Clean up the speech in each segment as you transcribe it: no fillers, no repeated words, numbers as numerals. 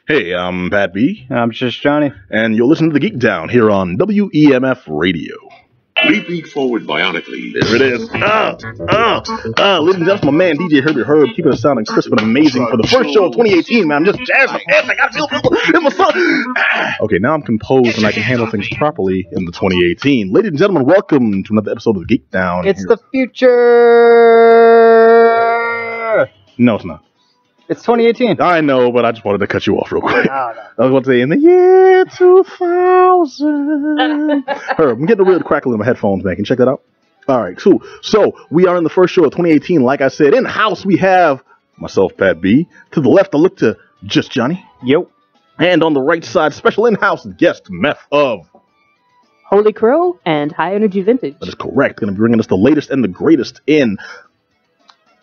Hey, I'm Pat B. I'm just Johnny. And you're listening to the Geek Down here on WEMF Radio. Leaping forward bionically. There it is. Ladies and gentlemen, my man DJ Herbie Herb, keeping it sounding crisp and amazing for the first show of 2018, man. I'm just jazzed. I'm amped. I got to feel in my son. Okay, now I'm composed and I can handle things properly in the 2018. Ladies and gentlemen, welcome to another episode of the Geek Down. It's the future. No, it's not. It's 2018. I know, but I just wanted to cut you off real quick. No. I was about to say, in the year 2000. Herb, I'm getting a weird crackle in my headphones, man. Can you check that out? All right, cool. So, we are in the first show of 2018. Like I said, in-house, we have myself, Pat B. To the left, I look to just Johnny. Yo. And on the right side, special in-house guest, MEF of Holy Crow and High Energy Vintage. That is correct. Going to be bringing us the latest and the greatest in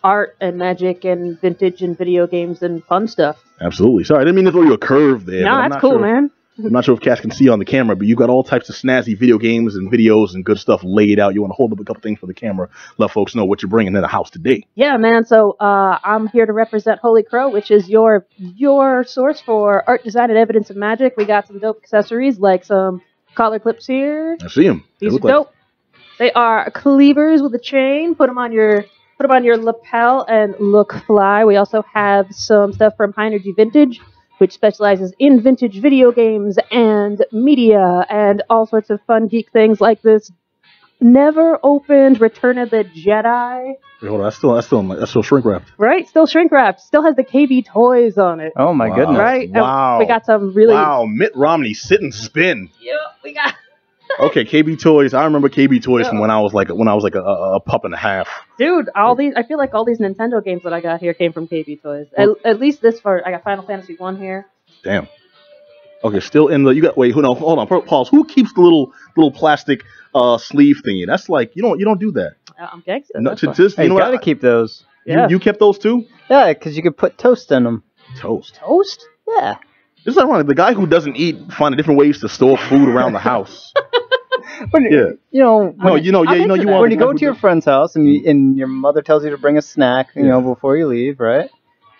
art and magic and vintage and video games and fun stuff. Absolutely. Sorry, I didn't mean to throw you a curve there. No, that's cool, man. I'm not sure if Cass can see on the camera, but you've got all types of snazzy video games and videos and good stuff laid out. You want to hold up a couple things for the camera, let folks know what you're bringing to the house today. Yeah, man. So I'm here to represent Holy Crow, which is your source for art, design, and evidence of magic. We got some dope accessories like some collar clips here. I see them. These are dope. They are cleavers with a chain. Put them on your lapel and look fly. We also have some stuff from High Energy Vintage, which specializes in vintage video games and media and all sorts of fun geek things like this never opened Return of the Jedi. Wait, hold on, that's still shrink wrapped. Right, still shrink wrapped. Still has the KB toys on it. Oh my goodness! Right, wow. And we got some really Mitt Romney sit and spin. Yeah, we got. Okay, KB toys. I remember KB toys from when I was like a pup and a half. Dude, I feel like all these Nintendo games that I got here came from KB toys. At least this I got Final Fantasy 1 here. Damn. Okay, still in the hold on, pause. Who keeps the little plastic sleeve thingy? That's like you don't do that. I'm gangster. No, you gotta keep those. Yeah. You kept those too? Yeah, because you could put toast in them. Toast. Yeah. This is ironic. The guy who doesn't eat find different ways to store food around the house. When you go to your friend's house and your mother tells you to bring a snack, before you leave, right?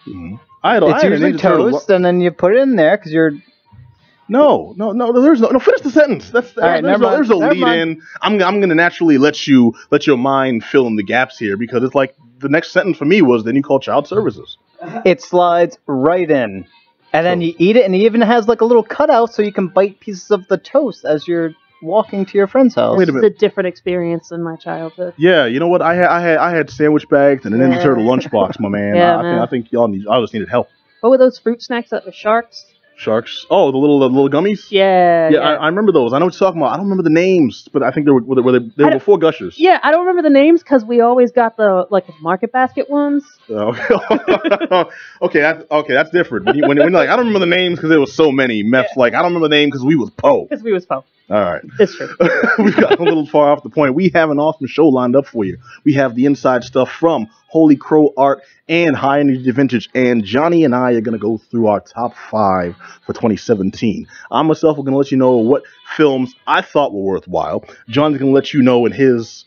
Mm-hmm. It's usually toast, and then you put it in there because you're. No. There's no. Finish the sentence. There's a lead in. I'm gonna naturally let your mind fill in the gaps here because it's like the next sentence for me was then you call child services. It slides right in, and then you eat it, and it even has like a little cutout so you can bite pieces of the toast as you're walking to your friend's house. Wait a minute. It's a different experience than my childhood. Yeah, you know what? I had sandwich bags and a Ninja Turtle lunchbox, my man. Yeah, I think I just needed help. What were those fruit snacks that were sharks? Sharks. Oh, the little gummies. Yeah. I remember those. I know what you're talking about. I don't remember the names, but I think they were before Gushers. Yeah, I don't remember the names because we always got the market basket ones. Okay, that's different. When you're like, I don't remember the names because there was so many. Meth's like, I don't remember the name because we was po. Because we was po. All right. It's true. We've got a little far off the point. We have an awesome show lined up for you. We have the inside stuff from Holy Crow Art and High Energy Vintage, and Johnny and I are going to go through our top 5 for 2017. I myself are going to let you know what films I thought were worthwhile. John's going to let you know in his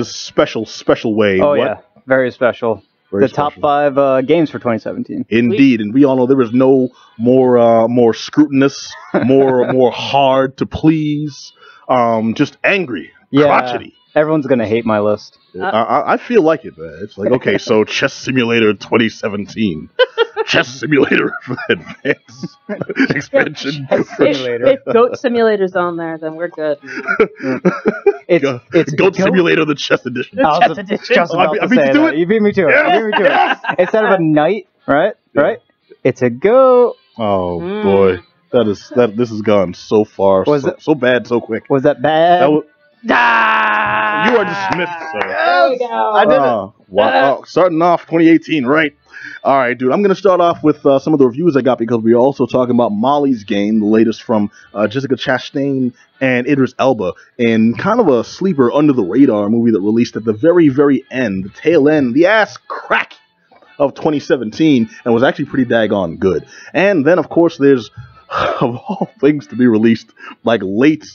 special way. Oh, yeah. Very special. The top 5 games for 2017. Indeed, and we all know there is no more scrutinous, more hard to please, just angry, crotchety. Everyone's gonna hate my list. I feel like it, man. It's like, okay, so Chess Simulator 2017. Chess Simulator for Advanced Expansion. If Goat Simulator's on there, then we're good. It's Goat Simulator, the Chess Edition. Chess Edition. I beat you to it. You beat me to it. Yes. Instead of a knight, right? Yeah. Right? It's a goat. Oh boy, this has gone so far, so bad, so quick. Was that bad? You are dismissed, sir. There we go. I did it. Wow. Starting off 2018, right? All right, dude. I'm going to start off with some of the reviews I got because we're also talking about Molly's Game, the latest from Jessica Chastain and Idris Elba, and kind of a sleeper under the radar movie that released at the very, very end, the tail end, the ass crack of 2017, and was actually pretty daggone good. And then, of course, there's, of all things to be released, like late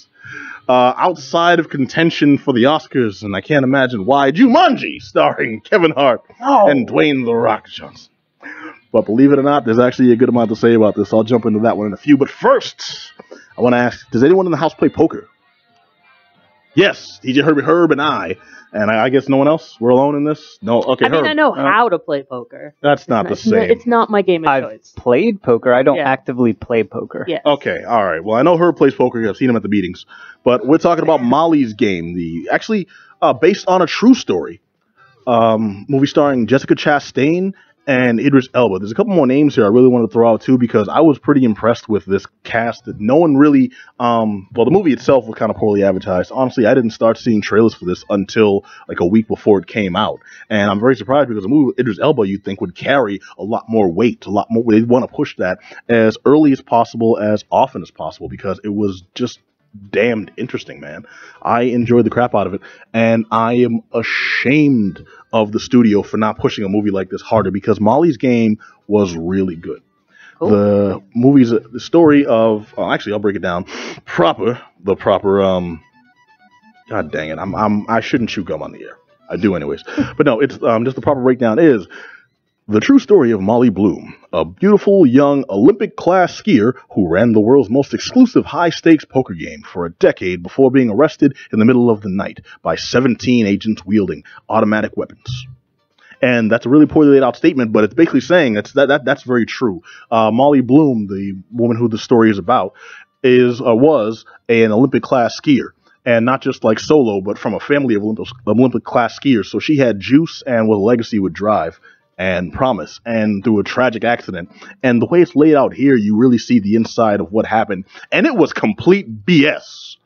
outside of contention for the Oscars, and I can't imagine why, Jumanji, starring Kevin Hart and Dwayne "The Rock" Johnson. But believe it or not, there's actually a good amount to say about this. I'll jump into that one in a few. But first, I want to ask, does anyone in the house play poker? Yes, DJ Herb and I. And I guess no one else? We're alone in this? No? Okay, I mean, Herb. I know how to play poker. That's not the same. It's not my game of I've choice. played poker. I don't actively play poker. Yeah. Okay, all right. Well, I know Herb plays poker. I've seen him at the meetings. But we're talking about Molly's Game, based on a true story. Movie starring Jessica Chastain and Idris Elba. There's a couple more names here I really wanted to throw out too because I was pretty impressed with this cast. That no one really, the movie itself was kind of poorly advertised. Honestly, I didn't start seeing trailers for this until like a week before it came out, and I'm very surprised because a movie with Idris Elba you'd think would carry a lot more weight, a lot more. They'd want to push that as early as possible, as often as possible, because it was just damned interesting, man. I enjoyed the crap out of it, and I am ashamed of the studio for not pushing a movie like this harder because Molly's Game was really good. Cool. The movie's the story of actually I'll break it down God dang it, I shouldn't chew gum on the air. I do anyways. But no, it's just the proper breakdown is the true story of Molly Bloom, a beautiful young Olympic-class skier who ran the world's most exclusive high-stakes poker game for a decade before being arrested in the middle of the night by 17 agents wielding automatic weapons. And that's a really poorly laid out statement, but it's basically saying that's very true. Molly Bloom, the woman who the story is about, was an Olympic-class skier. And not just like solo, but from a family of Olympic-class skiers. So she had juice and was a legacy with drive and promise, and through a tragic accident. And the way it's laid out here, you really see the inside of what happened. And it was complete BS,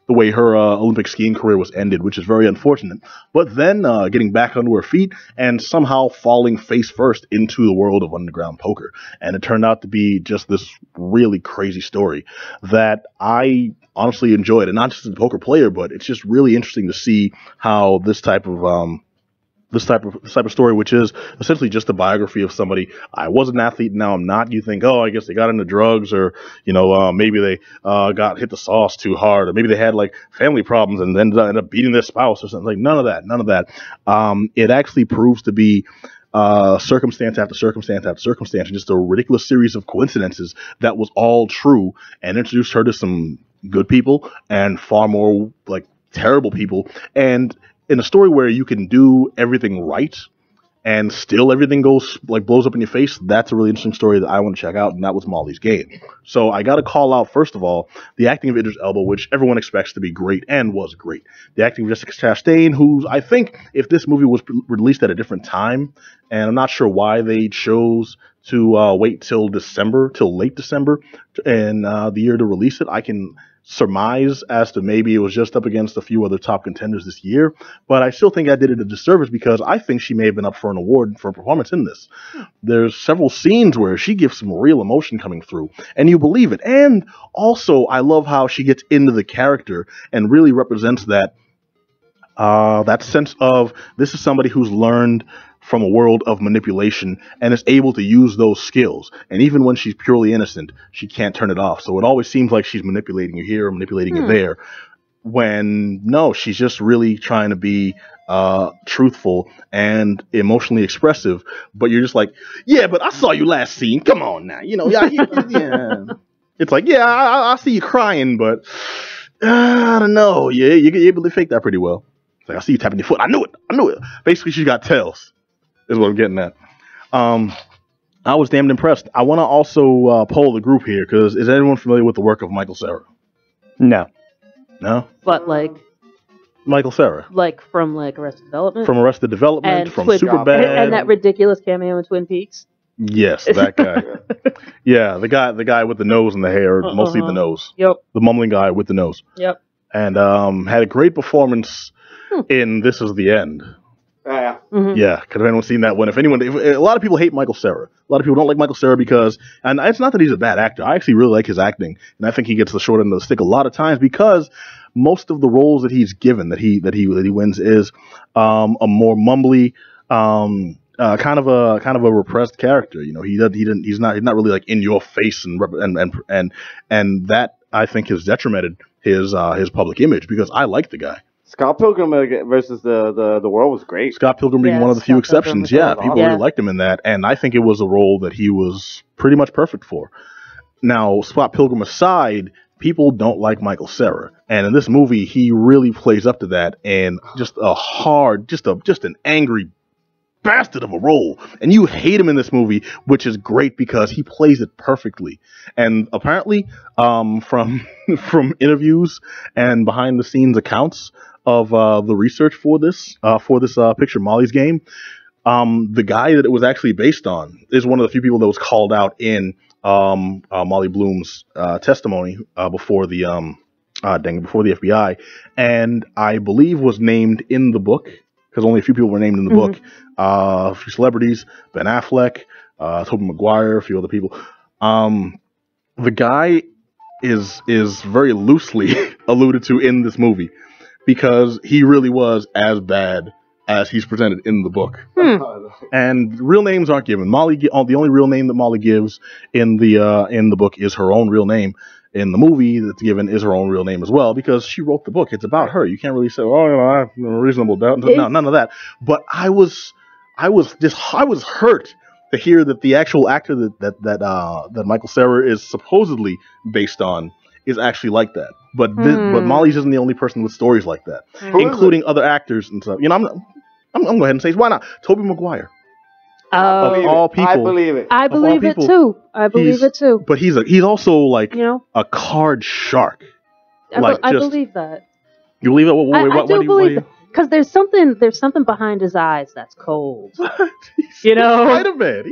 the way her Olympic skiing career was ended, which is very unfortunate. But then getting back onto her feet and somehow falling face first into the world of underground poker. And it turned out to be just this really crazy story that I honestly enjoyed. And not just as a poker player, but it's just really interesting to see how this type of story, which is essentially just a biography of somebody. I was an athlete, now I'm not. You think, oh, I guess they got into drugs, or maybe they got hit the sauce too hard, or maybe they had like family problems and then ended up beating their spouse or something. Like none of that. It actually proves to be circumstance after circumstance after circumstance, and just a ridiculous series of coincidences that was all true, and introduced her to some good people and far more like terrible people. And in a story where you can do everything right and still everything blows up in your face, that's a really interesting story that I want to check out, and that was Molly's Game. So I got to call out, first of all, the acting of Idris Elba, which everyone expects to be great and was great. The acting of Jessica Chastain, who I think if this movie was released at a different time, and I'm not sure why they chose to wait till late December in the year to release it, I can surmise as to maybe it was just up against a few other top contenders this year, but I still think I did it a disservice because I think she may have been up for an award for a performance in this. There's several scenes where she gives some real emotion coming through, and you believe it. And also, I love how she gets into the character and really represents that sense of this is somebody who's learned from a world of manipulation and is able to use those skills. And even when she's purely innocent, she can't turn it off. So it always seems like she's manipulating you here, manipulating you there, when no, she's just really trying to be truthful and emotionally expressive. But you're just like, yeah, but I saw you last scene. Come on now. Yeah. It's like, yeah, I see you crying, but I don't know. Yeah, you're able to fake that pretty well. It's like, I see you tapping your foot. I knew it. Basically, she got tells. Is what I'm getting at. I was damned impressed. I want to also poll the group here, because is anyone familiar with the work of Michael Cera? No. No? But Michael Cera. From Arrested Development? From Arrested Development, and from Twin Superbad. And that ridiculous cameo in Twin Peaks? Yes, that guy. Yeah, the guy with the nose and the hair, mostly the nose. Yep. The mumbling guy with the nose. Yep. And had a great performance in This Is the End. Yeah. Mm-hmm. Yeah, because anyone's seen that one. If a lot of people hate Michael Cera. A lot of people don't like Michael Cera because, and it's not that he's a bad actor. I actually really like his acting, and I think he gets the short end of the stick a lot of times because most of the roles that he's given, that he wins, is a more mumbly, kind of a repressed character. He's not really like in your face and that I think has detrimented his public image, because I like the guy. Scott Pilgrim versus the world was great. Scott Pilgrim being one of the few exceptions. Yeah, people really liked him in that, and I think it was a role that he was pretty much perfect for. Now, Scott Pilgrim aside, people don't like Michael Cera, and in this movie, he really plays up to that, and just an angry bastard of a role, and you hate him in this movie, which is great because he plays it perfectly. And apparently, from interviews and behind the scenes accounts of the research for this picture, Molly's Game, the guy that it was actually based on is one of the few people that was called out in Molly Bloom's testimony before the FBI, and I believe was named in the book, because only a few people were named in the book. A few celebrities: Ben Affleck, Tobey Maguire, a few other people. The guy is very loosely alluded to in this movie because he really was as bad as he's presented in the book. And real names aren't given. The only real name that Molly gives in the book is her own real name. In the movie that's given is her own real name as well, because she wrote the book. It's about her. You can't really say, I have a reasonable doubt. No, none of that. But I was hurt to hear that the actual actor that Michael Cera is supposedly based on is actually like that. But but Molly's isn't the only person with stories like that, including other actors and stuff. You know, I'm going to go ahead and say, why not? Tobey Maguire. Of all people, I believe it. I believe it too. I believe it too. But he's also like a card shark. I believe that. You believe it? I do believe it. Because there's something behind his eyes that's cold. You know, Spider-Man.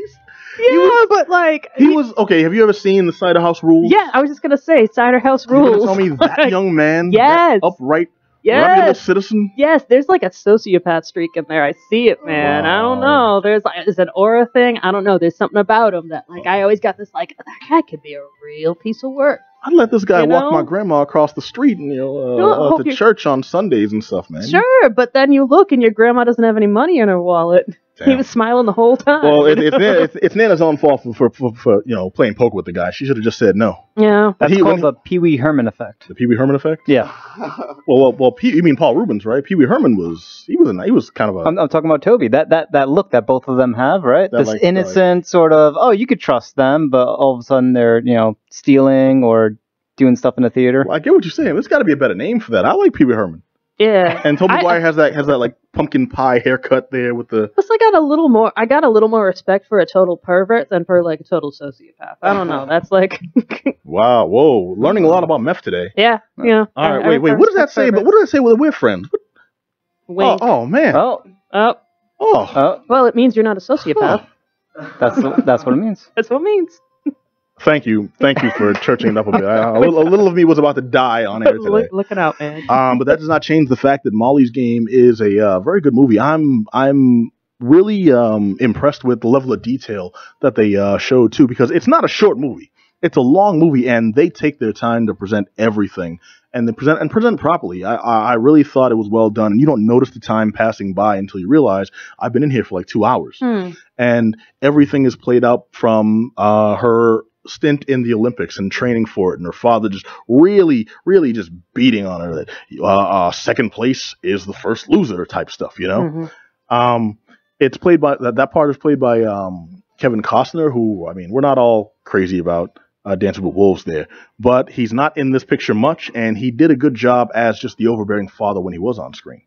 But like he was okay. Have you ever seen the Cider House Rules? Yeah, I was just gonna say Cider House Rules. You tell me that young man, yes, that upright, regular citizen. Yes, there's like a sociopath streak in there. I see it, man. Wow. I don't know. There's an aura thing. I don't know. There's something about him that like I always got this like that guy could be a real piece of work. I'd let this guy walk my grandma across the street and to church on Sundays and stuff, man. Sure, but then you look and your grandma doesn't have any money in her wallet. Damn. He was smiling the whole time. Well, it's Nana's own fault for playing poker with the guy. She should have just said no. Yeah, that's called the Pee Wee Herman effect. The Pee Wee Herman effect? Yeah. well, you mean Paul Rubens, right? Pee Wee Herman was kind of a. I'm talking about Toby. That look that both of them have, right? This innocent sort of you could trust them, but all of a sudden they're stealing or doing stuff in the theater. Well, I get what you're saying. There's got to be a better name for that. I like Pee Wee Herman. Yeah, and Tobey Maguire has that like pumpkin pie haircut there with the. Plus, I got a little more respect for a total pervert than for like a total sociopath. I don't know. That's like. Wow! Whoa! Learning a lot about meth today. Yeah. Yeah. All right. Wait. What does that say? But what does that say when we're friends? Wink. Oh man. Oh. Well, it means you're not a sociopath. That's what it means. That's what it means. Thank you for churching it up a bit. A little of me was about to die on air today. Looking out, man. But that does not change the fact that Molly's Game is a very good movie. I'm really impressed with the level of detail that they showed too, because it's not a short movie. It's a long movie, and they take their time to present everything and then present properly. I really thought it was well done, and you don't notice the time passing by until you realize I've been in here for like 2 hours, and everything is played out from her stint in the Olympics and training for it, and her father just really just beating on her that second place is the first loser type stuff, It's played by that part is played by Kevin Costner, who we're not all crazy about Dancing with Wolves there, but he's not in this picture much, and he did a good job as just the overbearing father when he was on screen.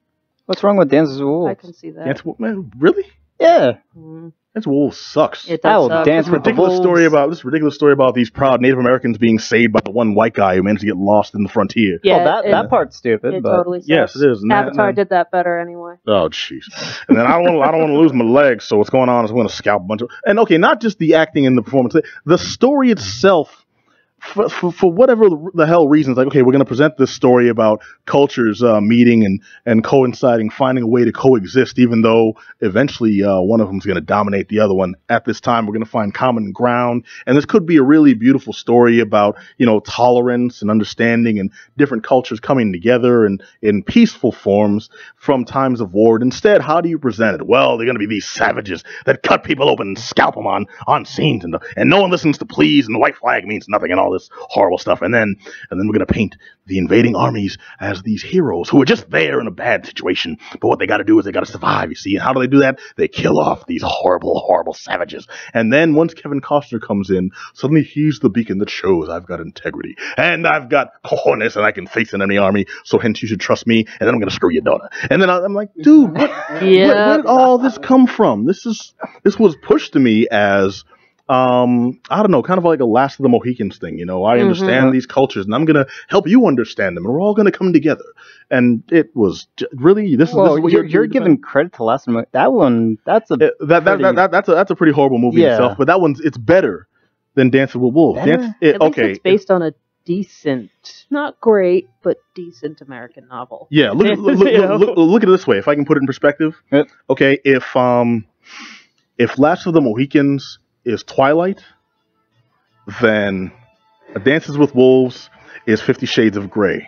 What's wrong with Dancing with Wolves? I can see that. Man, really? Yeah. Dancing with Wolves sucks. It does suck. Dance with ridiculous story about these proud Native Americans being saved by the one white guy who managed to get lost in the frontier. Yeah, that part's stupid. But totally sucks. Yes, it is. Avatar did that better anyway. Oh, jeez. And then I don't want to lose my legs, so what's going on is I'm going to scalp a bunch of. And okay, not just the acting and the performance, the story itself. For whatever the hell reasons, like, okay, we're going to present this story about cultures meeting and coinciding, finding a way to coexist, even though eventually one of them is going to dominate the other one. At this time, we're going to find common ground. And this could be a really beautiful story about, tolerance and understanding and different cultures coming together and in peaceful forms from times of war. Instead, how do you present it? Well, they're going to be these savages that cut people open and scalp them on scenes, and no one listens to please, and the white flag means nothing and all this horrible stuff, and then we're gonna paint the invading armies as these heroes who are just there in a bad situation, but what they got to do is they got to survive. You see, and how do they do that? They kill off these horrible savages, and then once Kevin Costner comes in, suddenly he's the beacon that shows I've got integrity and I've got cojones and I can face an enemy army. So hence you should trust me, and then I'm gonna screw your daughter. And then I'm like, dude, where did all this come from? This was pushed to me as I don't know, kind of like a Last of the Mohicans thing. You know, I understand these cultures, and I'm gonna help you understand them, and we're all gonna come together. And it was really this is what you're giving credit to Last of the Mohicans. That's a pretty horrible movie itself, but it's better than Dances with Wolves. It's based on a decent, not great, but decent American novel. Yeah, look at it this way. If I can put it in perspective, okay, if Last of the Mohicans is Twilight, then Dances with Wolves is 50 Shades of Grey,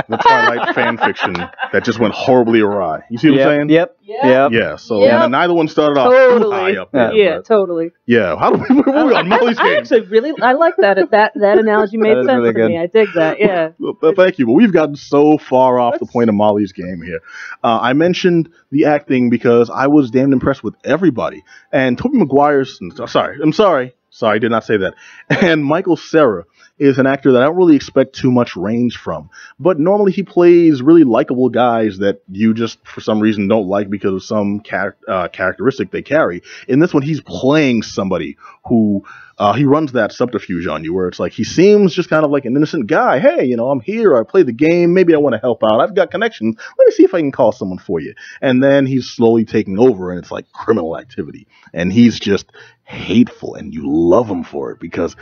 the Twilight fan fiction that just went horribly awry. You see what I'm saying? Yep. Yeah. So neither one started off too high up there. Yeah, totally. Yeah. How do we on Molly's game? I actually I like that analogy made sense to me. I dig that. Yeah. Well, thank you. But we've gotten so far off the point of Molly's game here. I mentioned the acting because I was damned impressed with everybody. And Tobey Maguire's. I'm sorry. I did not say that. And Michael Cera is an actor that I don't really expect too much range from. But normally he plays really likable guys that you just, for some reason, don't like because of some characteristic they carry. In this one, he's playing somebody who he runs that subterfuge on you, where it's like he seems just kind of like an innocent guy. Hey, you know, I'm here. I play the game. Maybe I want to help out. I've got connections. Let me see if I can call someone for you. And then he's slowly taking over, and it's like criminal activity. And he's just hateful, and you love him for it because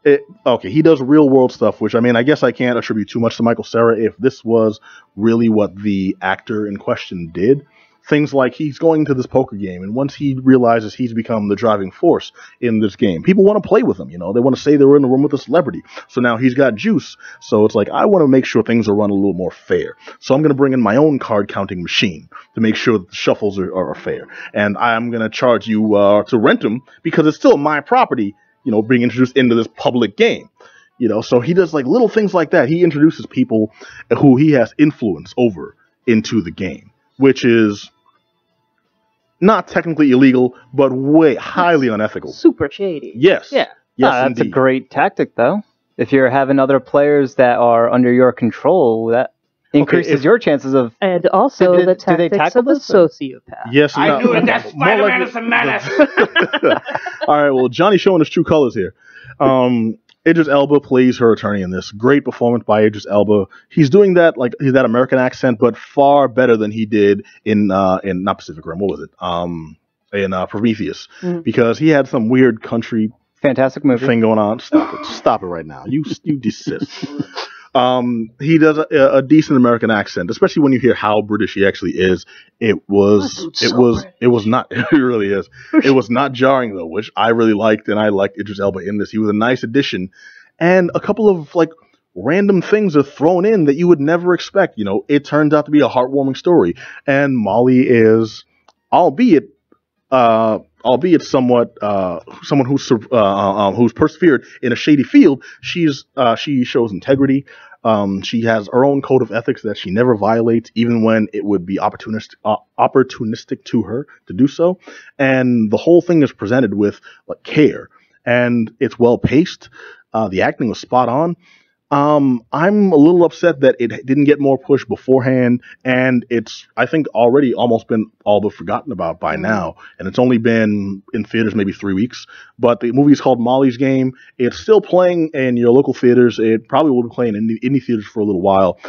he does real world stuff, which, I mean, I guess I can't attribute too much to Michael Cera if this was really what the actor in question did. Things like he's going to this poker game, and once he realizes he's become the driving force in this game, people want to play with him. You know, they want to say they were in the room with a celebrity. So now he's got juice. So it's like, I want to make sure things are run a little more fair. So I'm going to bring in my own card counting machine to make sure that the shuffles are fair. And I'm going to charge you to rent them because it's still my property, you know, being introduced into this public game. You know, so he does like little things like that. He introduces people who he has influence over into the game, which is not technically illegal, but highly unethical. Super shady. Yes. Yeah. Yes, that's a great tactic, though. If you're having other players that are under your control, that increases your chances of. And also the tactics of a sociopath. Yes. I knew it. That Spider-Man is a menace. All right. Well, Johnny's showing his true colors here. Idris Elba plays her attorney in this. Great performance by Idris Elba. He's doing that that American accent, but far better than he did in not Pacific Rim. What was it? In Prometheus, because he had some weird country fantastic movie thing going on. Stop it right now. You desist. He does a decent American accent, especially when you hear how British he actually is. It was not. It really is. It was not jarring though, which I really liked, and I liked Idris Elba in this. He was a nice addition, and a couple of like random things are thrown in that you would never expect. You know, it turns out to be a heartwarming story, and Molly is, albeit somewhat someone who's persevered in a shady field, she shows integrity. She has her own code of ethics that she never violates, even when it would be opportunistic to her to do so. And the whole thing is presented with like care, and it's well paced. The acting was spot on. I'm a little upset that it didn't get more push beforehand, and it's, I think, already almost been all but forgotten about by now, and it's only been in theaters maybe 3 weeks, but the movie is called Molly's Game. It's still playing in your local theaters. It probably will be playing in indie theaters for a little while.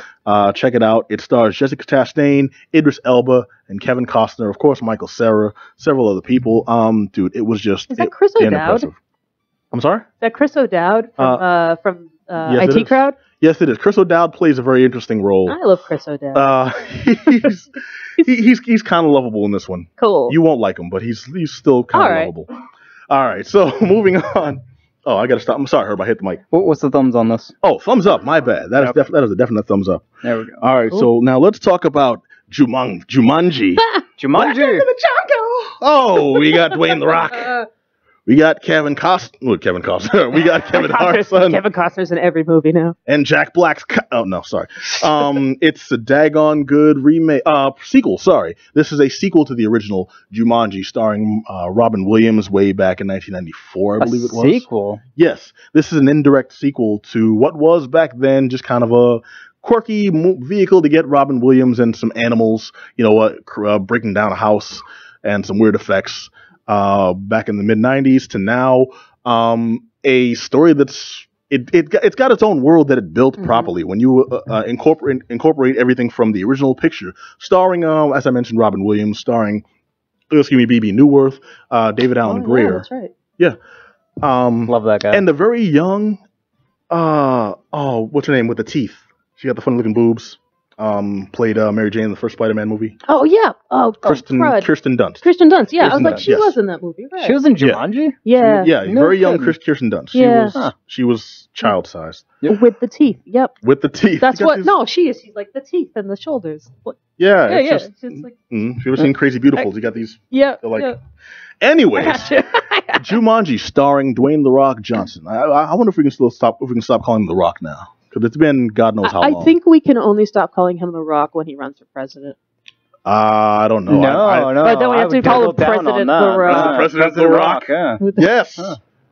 Check it out. It stars Jessica Chastain, Idris Elba, and Kevin Costner, of course, Michael Cera, several other people. Dude, it was just... Is that Chris O'Dowd? Impressive. I'm sorry? Is that Chris O'Dowd from yes, IT Crowd? Yes, it is. Chris O'Dowd plays a very interesting role. I love Chris O'Dowd. He's kind of lovable in this one. Cool. You won't like him, but he's still kind of lovable. All right, so moving on. Oh, I got to stop. I'm sorry, Herb. I hit the mic. What's the thumbs on this? Oh, thumbs up. My bad. That is a definite thumbs up. There we go. All right, so now let's talk about Jumanji. Jumanji. Oh, we got Dwayne The Rock. We got Kevin Costner. We got Kevin Hart's son. Kevin Costner's in every movie now. And Jack Black's... oh, no, sorry. It's a daggone good remake... sequel, sorry. This is a sequel to the original Jumanji, starring Robin Williams way back in 1994, I believe it was. A sequel? Yes. This is an indirect sequel to what was back then just kind of a quirky vehicle to get Robin Williams and some animals, breaking down a house and some weird effects. Back in the mid-90s to now, a story that's it's got its own world that it built properly. When you incorporate everything from the original picture, starring as I mentioned, Robin Williams, starring B.B. Newworth, David Alan Grier. Yeah, that's right. Yeah, love that guy. and the very young, what's her name with the teeth? She got the funny looking boobs. Played Mary Jane in the first Spider-Man movie. Oh yeah. Kirsten Dunst. Kirsten Dunst. Yeah, I was like, Dunst, she yes. was in that movie. Right. She was in Jumanji? Yeah. Yeah, No very young kidding. Kirsten Dunst. She was child-sized. With the teeth. Yep. With the teeth. That's You got what. these- No, she is. She's like the teeth and the shoulders. What? Yeah, Yeah, it's yeah. just... She's like. If you ever seen Crazy Beautifuls, you got these... Yeah. They're like... yeah. Anyways, Gotcha. Jumanji starring Dwayne "The Rock" Johnson. I wonder if we can stop calling him The Rock now. Because it's been God knows how long. I think we can only stop calling him The Rock when he runs for president. I don't know. No. But then we I have to would call double him down President on that. The Rock. Mr. President The Rock. Yeah. Yes.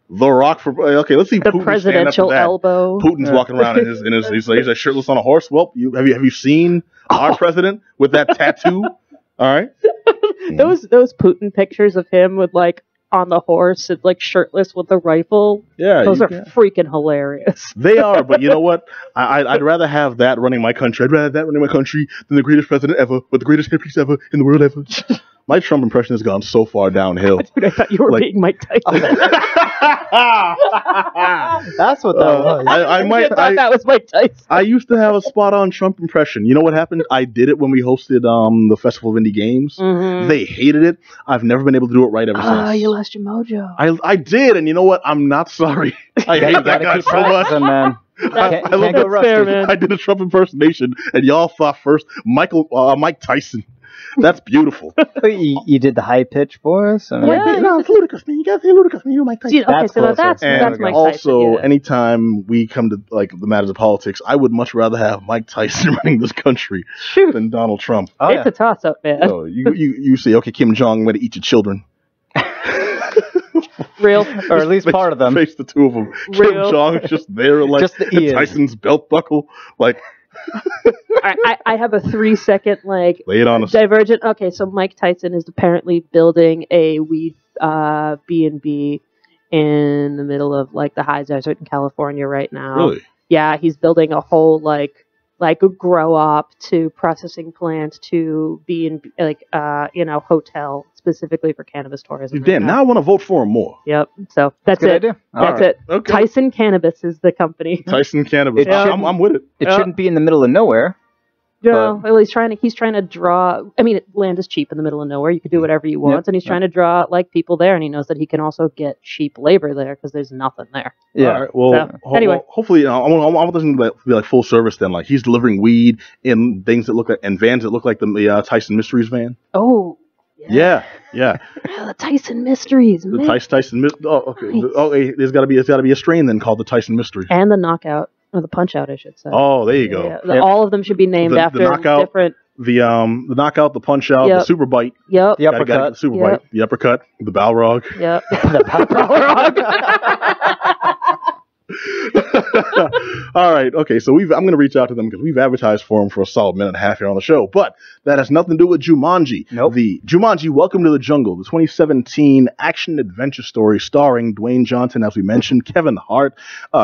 The Rock for... Okay, let's see The Putin presidential stand up to that. elbow. Putin's walking around in his he's like shirtless on a horse. Well, have you seen our president with that tattoo? All right. Those Putin pictures of him with like on the horse and like shirtless with the rifle. Yeah. Those are freaking hilarious. They are, but you know what? I'd rather have that running my country. I'd rather have that running my country than the greatest president ever, with the greatest hairpiece ever in the world ever. My Trump impression has gone so far downhill. Dude, I thought you were being Mike Tyson. That's what that was. I thought that was Mike Tyson. I used to have a spot-on Trump impression. You know what happened? I did it when we hosted the Festival of Indie Games. Mm-hmm. They hated it. I've never been able to do it right ever since. You lost your mojo. I did, and you know what? I'm not sorry. I hate that guy so much. Man. I love go rusty. fair, man. I did a Trump impersonation, and y'all thought first Mike Tyson. That's beautiful. You did the high pitch voice? I mean, Yeah. No, it's ludicrous, man. You gotta say ludicrous, man. You're Mike Tyson. Okay, That's so closer. that's And Mike also, Tyson. Yeah. anytime we come to like the matters of politics, I would much rather have Mike Tyson running this country Shoot. than Donald Trump. Oh, It's a toss-up, man. So you say, okay, Kim Jong, I'm going to eat your children. Real. or at least part of them. Face the two of them. Real. Kim Jong is just there, like Just the ears. Tyson's belt buckle. Like, I have a 3-second like lay it on us. divergent. Okay, so Mike Tyson is apparently building a weed B&B in the middle of like the high desert in California right now. Really? Yeah, he's building a whole like a grow up to processing plant to B&B hotel specifically for cannabis tourism. right Damn, now I want to vote for him more. Yep. So that's Good it. idea. That's right. it. Okay. Tyson Cannabis is the company. Tyson Cannabis. It I'm with it. It shouldn't be in the middle of nowhere. No, well, he's trying to draw. I mean, land is cheap in the middle of nowhere. You can do whatever you want, and he's trying to draw like people there, and he knows that he can also get cheap labor there because there's nothing there. Yeah. All right. Well, So, anyway. hopefully, I want this to be like full service. Then, like he's delivering weed in things that look like and vans that look like the Tyson Mysteries van. Oh, Yeah. the Tyson Mysteries, The man. Tyson. Oh, okay. Nice. Oh, hey, it's got to be a strain then called the Tyson Mystery. And the knockout or the punch out, I should say. Oh, there you go. Yeah, all of them should be named The after knockout. different. The knockout, the punch out, Yep. the super bite, Yep. The uppercut. Gotta get the super bite, the uppercut, the Balrog. Yep. All right, okay. So I'm going to reach out to them because we've advertised for them for a solid minute and a half here on the show, but that has nothing to do with Jumanji. Nope. The Jumanji: Welcome to the Jungle, the 2017 action adventure story starring Dwayne Johnson, as we mentioned, Kevin Hart,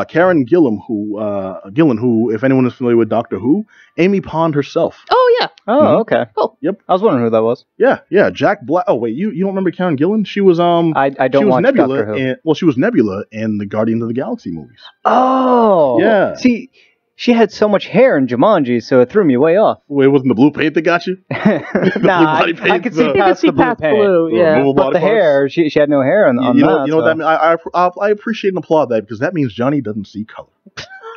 Karen Gillan, who, if anyone is familiar with Doctor Who, Amy Pond herself. Oh yeah. Oh, okay. Cool. Yep. I was wondering who that was. Yeah. Jack Black. Oh wait, you don't remember Karen Gillan? She was I don't she was watch Nebula. Doctor Who. She was Nebula in the Guardians of the Galaxy movies. Oh. Yeah. See, she had so much hair in Jumanji, so it threw me way off. Wait, wasn't the blue paint that got you? Nah, body I paint, could see you past the blue paint. blue. Yeah. Removable But body the parts? hair, she had no hair on You know that. what that means? I appreciate and applaud that because that means Johnny doesn't see color.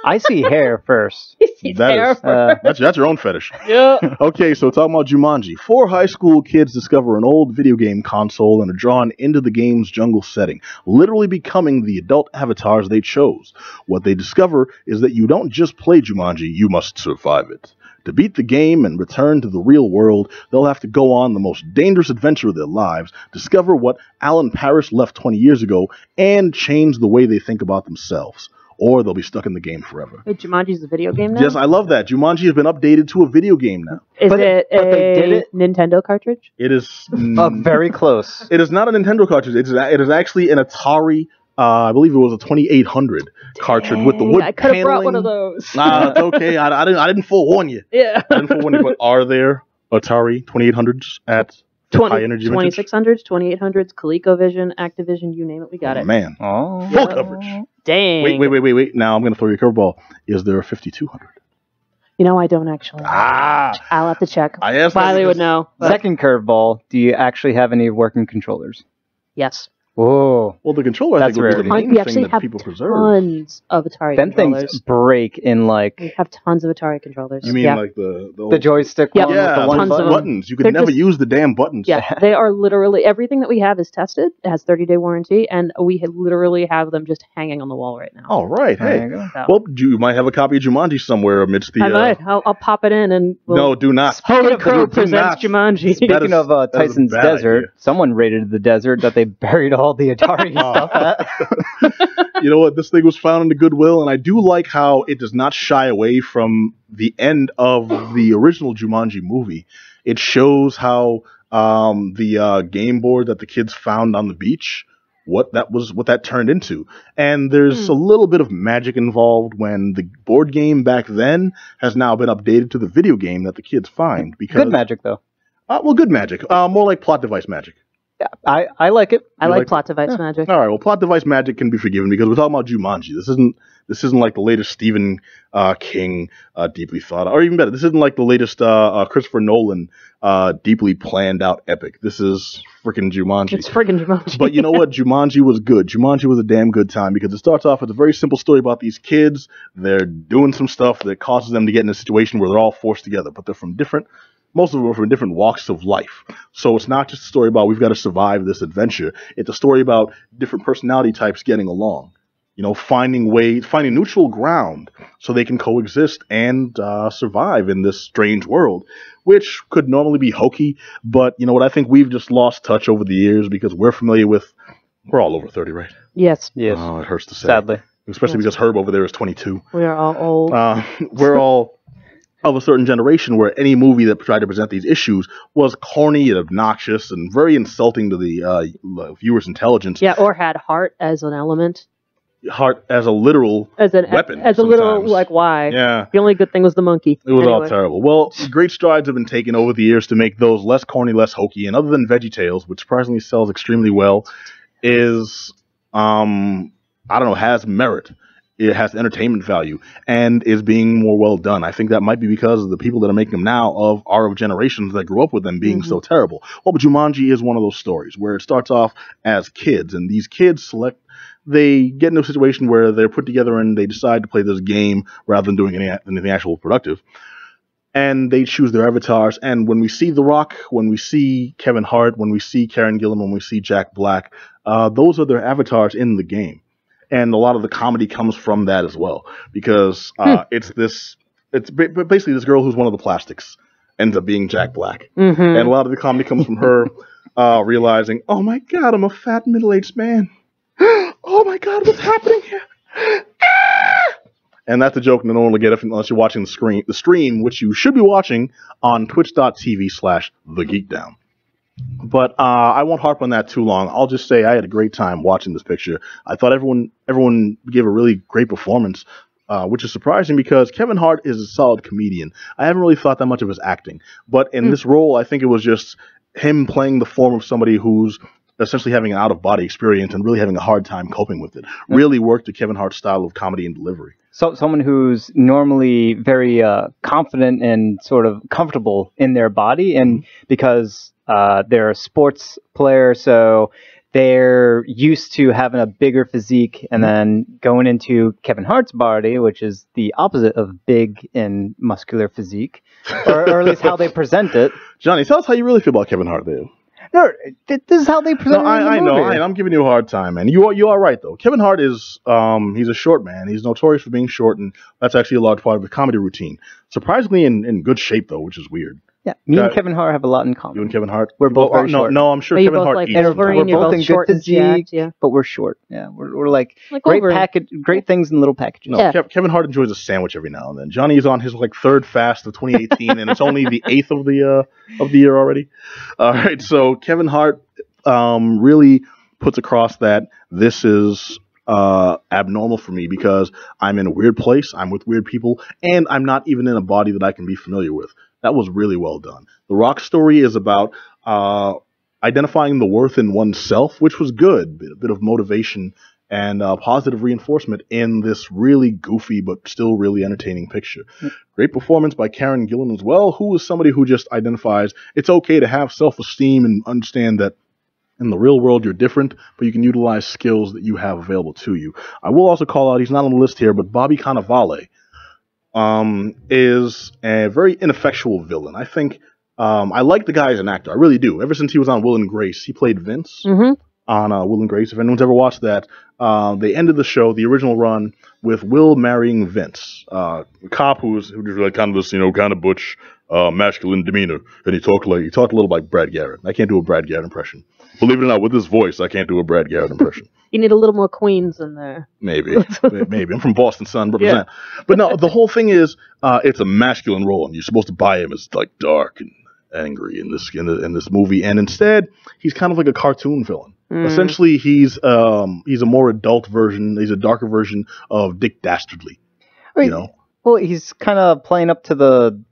I see hair first. That's your own fetish. Yeah. Okay, so talking about Jumanji. 4 high school kids discover an old video game console and are drawn into the game's jungle setting, literally becoming the adult avatars they chose. What they discover is that you don't just play Jumanji, you must survive it. To beat the game and return to the real world, they'll have to go on the most dangerous adventure of their lives, discover what Alan Parrish left 20 years ago, and change the way they think about themselves. Or they'll be stuck in the game forever. Wait, Jumanji's a video game now? Yes, I love that. Jumanji has been updated to a video game now. Is it a Nintendo cartridge? It is very close. It is not a Nintendo cartridge. It is actually an Atari. I believe it was a 2800 cartridge with the wood. I could have brought one of those. It's okay. I didn't forewarn you. Yeah. I didn't forewarn you. But are there Atari 2800s at High Energy Vintage? 2600s, 2800s, ColecoVision, Activision, you name it, we got it. Man. Oh. Full coverage. Dang. Wait. Now I'm going to throw you a curveball. Is there a 5200? You know, I don't actually. I'll have to check. I asked Wiley would know. Second curveball, do you actually have any working controllers? Yes. Whoa. Well, the controller, I think, would be the main We thing actually that have people preserve. tons of Atari Them controllers. things break in like... We have tons of Atari controllers. You mean like the joystick Yep. one yeah, with the one tons of button? them. buttons. You could They're never just- use the damn buttons. Yeah, they are literally, everything that we have is tested. It has 30-day warranty, and we literally have them just hanging on the wall right now. All right. There Hey. you go. So, Well, you might have a copy of Jumanji somewhere amidst the... I might. I'll pop it in and No, do not. Holy Crow do presents not. Jumanji. That Speaking is- of that is a Tyson's bad Desert, idea. someone raided the desert that they buried all the Atari stuff at. You know what? This thing was found in the Goodwill, and I do like how it does not shy away from the end of the original Jumanji movie. It shows how the game board that the kids found on the beach, what that turned into. And there's a little bit of magic involved when the board game back then has now been updated to the video game that the kids find. Because Good magic, though. Well, good magic. More like plot device magic. Yeah, I like it. I You like like plot device magic. All right, well, plot device magic can be forgiven because we're talking about Jumanji. This isn't like the latest Stephen King deeply thought, or even better, this isn't like the latest Christopher Nolan deeply planned out epic. This is freaking Jumanji. It's friggin' Jumanji. But you know what? Jumanji was good. Jumanji was a damn good time because it starts off with a very simple story about these kids. They're doing some stuff that causes them to get in a situation where they're all forced together, but they're from most of them are from different walks of life. So it's not just a story about we've got to survive this adventure. It's a story about different personality types getting along. You know, finding neutral ground so they can coexist and survive in this strange world, which could normally be hokey. But you know what? I think we've just lost touch over the years because we're all over 30, right? Yes. Yes. Oh, it hurts to say. Sadly. Especially because Herb over there is 22. We are all old. We're all of a certain generation where any movie that tried to present these issues was corny and obnoxious and very insulting to the viewer's intelligence. Yeah, or had heart as an element. Heart as a literal weapon. As a literal, sometimes. like, why? Yeah. The only good thing was the monkey. It was all Anyway. terrible. Well, great strides have been taken over the years to make those less corny, less hokey, and other than VeggieTales, which surprisingly sells extremely well, is, has merit. It has entertainment value and is being more well done. I think that might be because of the people that are making them now are of generations that grew up with them being so terrible. Well, but Jumanji is one of those stories where it starts off as kids, and these kids they get into a situation where they're put together and they decide to play this game rather than doing anything actual productive. And they choose their avatars. And when we see The Rock, when we see Kevin Hart, when we see Karen Gillan, when we see Jack Black, those are their avatars in the game. And a lot of the comedy comes from that as well, because it's basically this girl who's one of the plastics ends up being Jack Black. Mm-hmm. And a lot of the comedy comes from her realizing, oh my God, I'm a fat middle-aged man. Oh my God, what's happening here? And that's a joke that no one will get unless you're watching the stream, which you should be watching on twitch.tv/thegeekdown. But I won't harp on that too long. I'll just say I had a great time watching this picture. I thought everyone gave a really great performance, which is surprising because Kevin Hart is a solid comedian. I haven't really thought that much of his acting. But in this role, I think it was just him playing the form of somebody who's essentially having an out-of-body experience and really having a hard time coping with it. Really worked to Kevin Hart's style of comedy and delivery. So someone who's normally very confident and sort of comfortable in their body, and because they're a sports player, so they're used to having a bigger physique, and then going into Kevin Hart's body, which is the opposite of big and muscular physique, or at least how they present it. Johnny, tell us how you really feel about Kevin Hart, there. No, this is how they present it. I know. I'm giving you a hard time, man. You are right though. Kevin Hart is he's a short man. He's notorious for being short, and that's actually a large part of his comedy routine. Surprisingly in good shape though, which is weird. Yeah, me and Kevin Hart have a lot in common. You and Kevin Hart? We're both very short. No, I'm sure Are Kevin both Hart like eats. Wolverine? We're both in good physique, yeah. but we're short. Yeah, we're like great Wolverine. package, great things in little packages. No, Yeah. Kevin Hart enjoys a sandwich every now and then. Johnny is on his like third fast of 2018, and it's only the 8th of the year already. All right, so Kevin Hart really puts across that this is abnormal for me because I'm in a weird place, I'm with weird people, and I'm not even in a body that I can be familiar with. That was really well done. The Rock story is about identifying the worth in oneself, which was good, a bit of motivation and positive reinforcement in this really goofy but still really entertaining picture. Great performance by Karen Gillan as well, who is somebody who just identifies it's okay to have self-esteem and understand that in the real world, you're different, but you can utilize skills that you have available to you. I will also call out, he's not on the list here, but Bobby Cannavale is a very ineffectual villain. I think I like the guy as an actor. I really do. Ever since he was on Will and Grace, he played Vince on Will and Grace. If anyone's ever watched that, they ended the show, the original run, with Will marrying Vince, a cop who's like kind of this, kind of butch, masculine demeanor, and he talked a little like Brad Garrett. I can't do a Brad Garrett impression. Believe it or not, with this voice, I can't do a Brad Garrett impression. You need a little more Queens in there. Maybe. I'm from Boston, son. Represent. Yeah. But no, the whole thing is, it's a masculine role, and you're supposed to buy him as like dark and angry in this movie, and instead, he's kind of like a cartoon villain. Essentially, he's a more adult version. He's a darker version of Dick Dastardly. Well, he's kind of playing up to the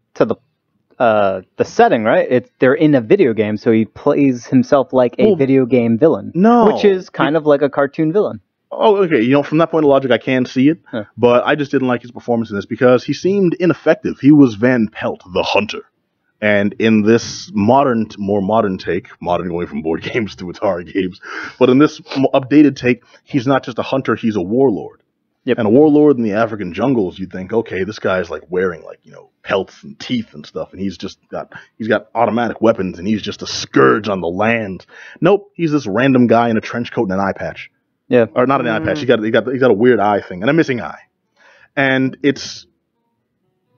setting, right? They're in a video game, so he plays himself like a video game villain. No, which is kind of like a cartoon villain. Oh, okay. From that point of logic, I can see it, but I just didn't like his performance in this because he seemed ineffective. He was Van Pelt, the hunter, and in this more modern take, modern going from board games to Atari games, but in this updated take, he's not just a hunter; he's a warlord. Yep. And a warlord in the African jungles, you'd think, okay, this guy's like wearing like, pelts and teeth and stuff, and he's got automatic weapons, and he's just a scourge on the land. Nope, he's this random guy in a trench coat and an eye patch. Yeah. Or not an eye patch, he's got a weird eye thing, and a missing eye. And it's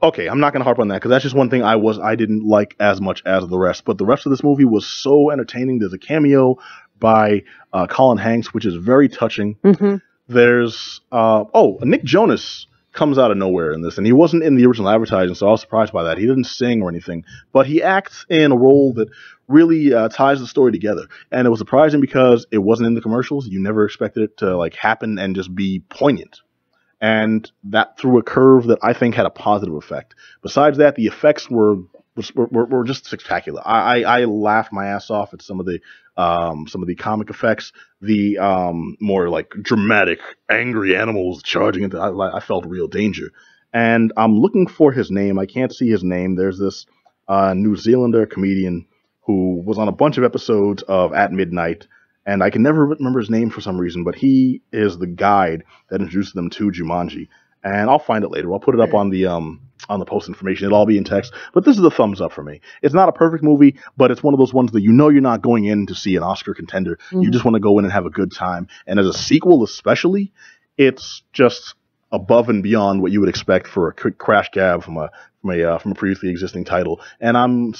okay, I'm not gonna harp on that, because that's just one thing I didn't like as much as the rest. But the rest of this movie was so entertaining. There's a cameo by Colin Hanks, which is very touching. There's Nick Jonas comes out of nowhere in this, and he wasn't in the original advertising, so I was surprised by that. He didn't sing or anything, but he acts in a role that really ties the story together, and it was surprising because it wasn't in the commercials. You never expected it to like happen and just be poignant, and that threw a curve that I think had a positive effect. Besides that, the effects were just spectacular. I laughed my ass off at some of the comic effects, the more like dramatic, angry animals charging into. I felt real danger, and I'm looking for his name. I can't see his name. There's this New Zealander comedian who was on a bunch of episodes of At Midnight, and I can never remember his name for some reason, but he is the guide that introduced them to Jumanji, and I'll find it later. I'll put it up on the post information. It'll all be in text, but this is a thumbs up for me. It's not a perfect movie, but it's one of those ones that you're not going in to see an Oscar contender. You just want to go in and have a good time. And as a sequel especially, it's just above and beyond what you would expect for a quick crash grab from a previously existing title. And I'm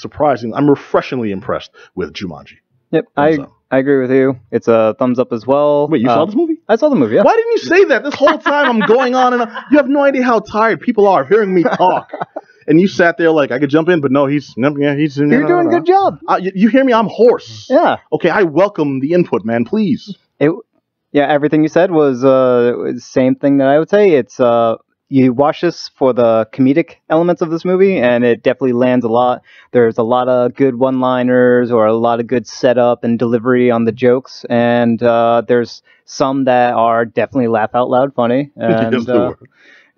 refreshingly impressed with Jumanji. Yep, I agree with you. It's a thumbs up as well. Wait, you saw this movie? I saw the movie, yeah. Why didn't you say that? This whole time I'm going on, and you have no idea how tired people are hearing me talk. And you sat there like, I could jump in, but no, he's... You're doing a good job. You hear me? I'm hoarse. Yeah. Okay, I welcome the input, man, please. Everything you said was the same thing that I would say. It's... You watch this for the comedic elements of this movie, and it definitely lands a lot. There's a lot of good one-liners or a lot of good setup and delivery on the jokes, and there's some that are definitely laugh out loud funny. And,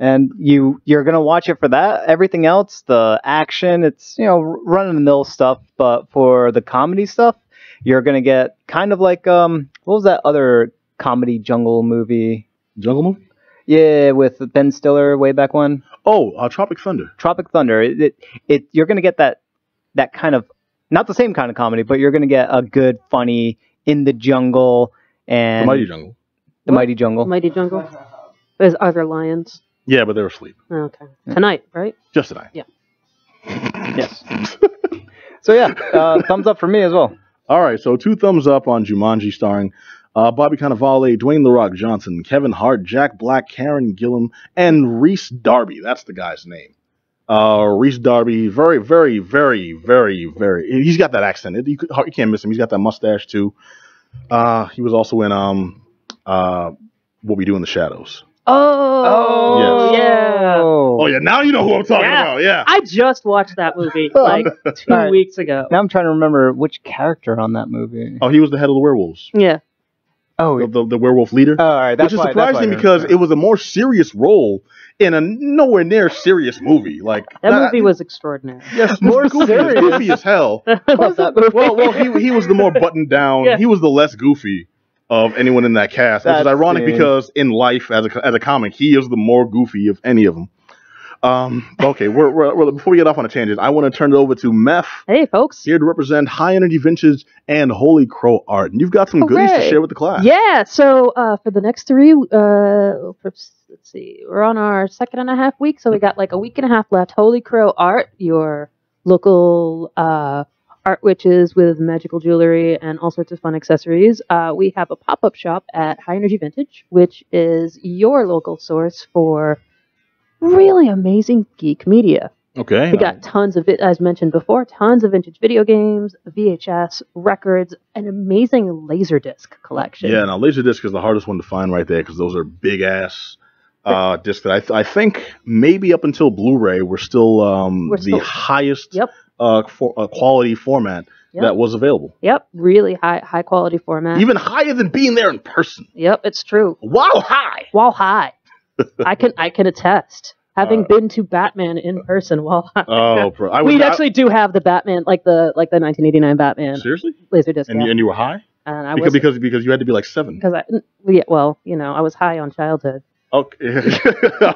and you're gonna watch it for that. Everything else, the action, it's run-of-the-mill stuff, but for the comedy stuff, You're gonna get kind of like what was that other comedy jungle movie? Jungle movie? Yeah, with Ben Stiller way back when. Oh, Tropic Thunder. Tropic Thunder. You're gonna get that kind of, not the same kind of comedy, but you're gonna get a good, funny in the jungle and The Mighty Jungle. The Mighty Jungle. Mighty Jungle. Are there lions? Yeah, but they're asleep. Okay. Tonight, right? Just tonight. Yeah. Yes. So yeah, thumbs up for me as well. All right, so 2 thumbs up on Jumanji, starring Bobby Cannavale, Dwayne The Rock Johnson, Kevin Hart, Jack Black, Karen Gillan, and Reese Darby. That's the guy's name. Reese Darby, very, very, very, very, very. He's got that accent. You can't miss him. He's got that mustache too. He was also in What We Do in the Shadows. Oh, Yes. yeah. Oh yeah, now you know who I'm talking about. Yeah. I just watched that movie like 2 weeks ago. Now I'm trying to remember which character on that movie. Oh, he was the head of the werewolves. Yeah. Oh, The werewolf leader. all right. That's which is why, surprising because it was a more serious role in a nowhere near serious movie. Like That movie was extraordinary. yes, more goofy, serious. goofy as hell. I love that movie. Well, he was the more buttoned down. Yeah. He was the less goofy of anyone in that cast, which is That's ironic the- because in life as a comic, he is the more goofy of any of them. Okay, we're before we get off on a tangent, I want to turn it over to Meth Hey, folks. here to represent High Energy Vintage and Holy Crow Art, and you've got some goodies to Hooray. share with the class. Yeah, so for the next 3, let's see, we're on our 2.5 week, so we got like a week and a half left. Holy Crow Art, your local art witches with magical jewelry and all sorts of fun accessories. We have a pop-up shop at High Energy Vintage, which is your local source for really amazing geek media. Okay. We got tons of it, as mentioned before, tons of vintage video games, VHS, records, an amazing Laserdisc collection. Yeah, now Laserdisc is the hardest one to find right there because those are big ass discs that I think maybe up until Blu-ray were still the highest Yep. quality format Yep. that was available. Yep, really high quality format. Even higher than being there in person. Yep, it's true. Wow, high. While high, I can attest. Having been to Batman in person while high. Oh, bro. We actually do have the Batman, like the 1989 Batman Seriously? Laserdisc. And, yeah. and you were high? And I Because was you had to be like 7. I was high on childhood. Okay.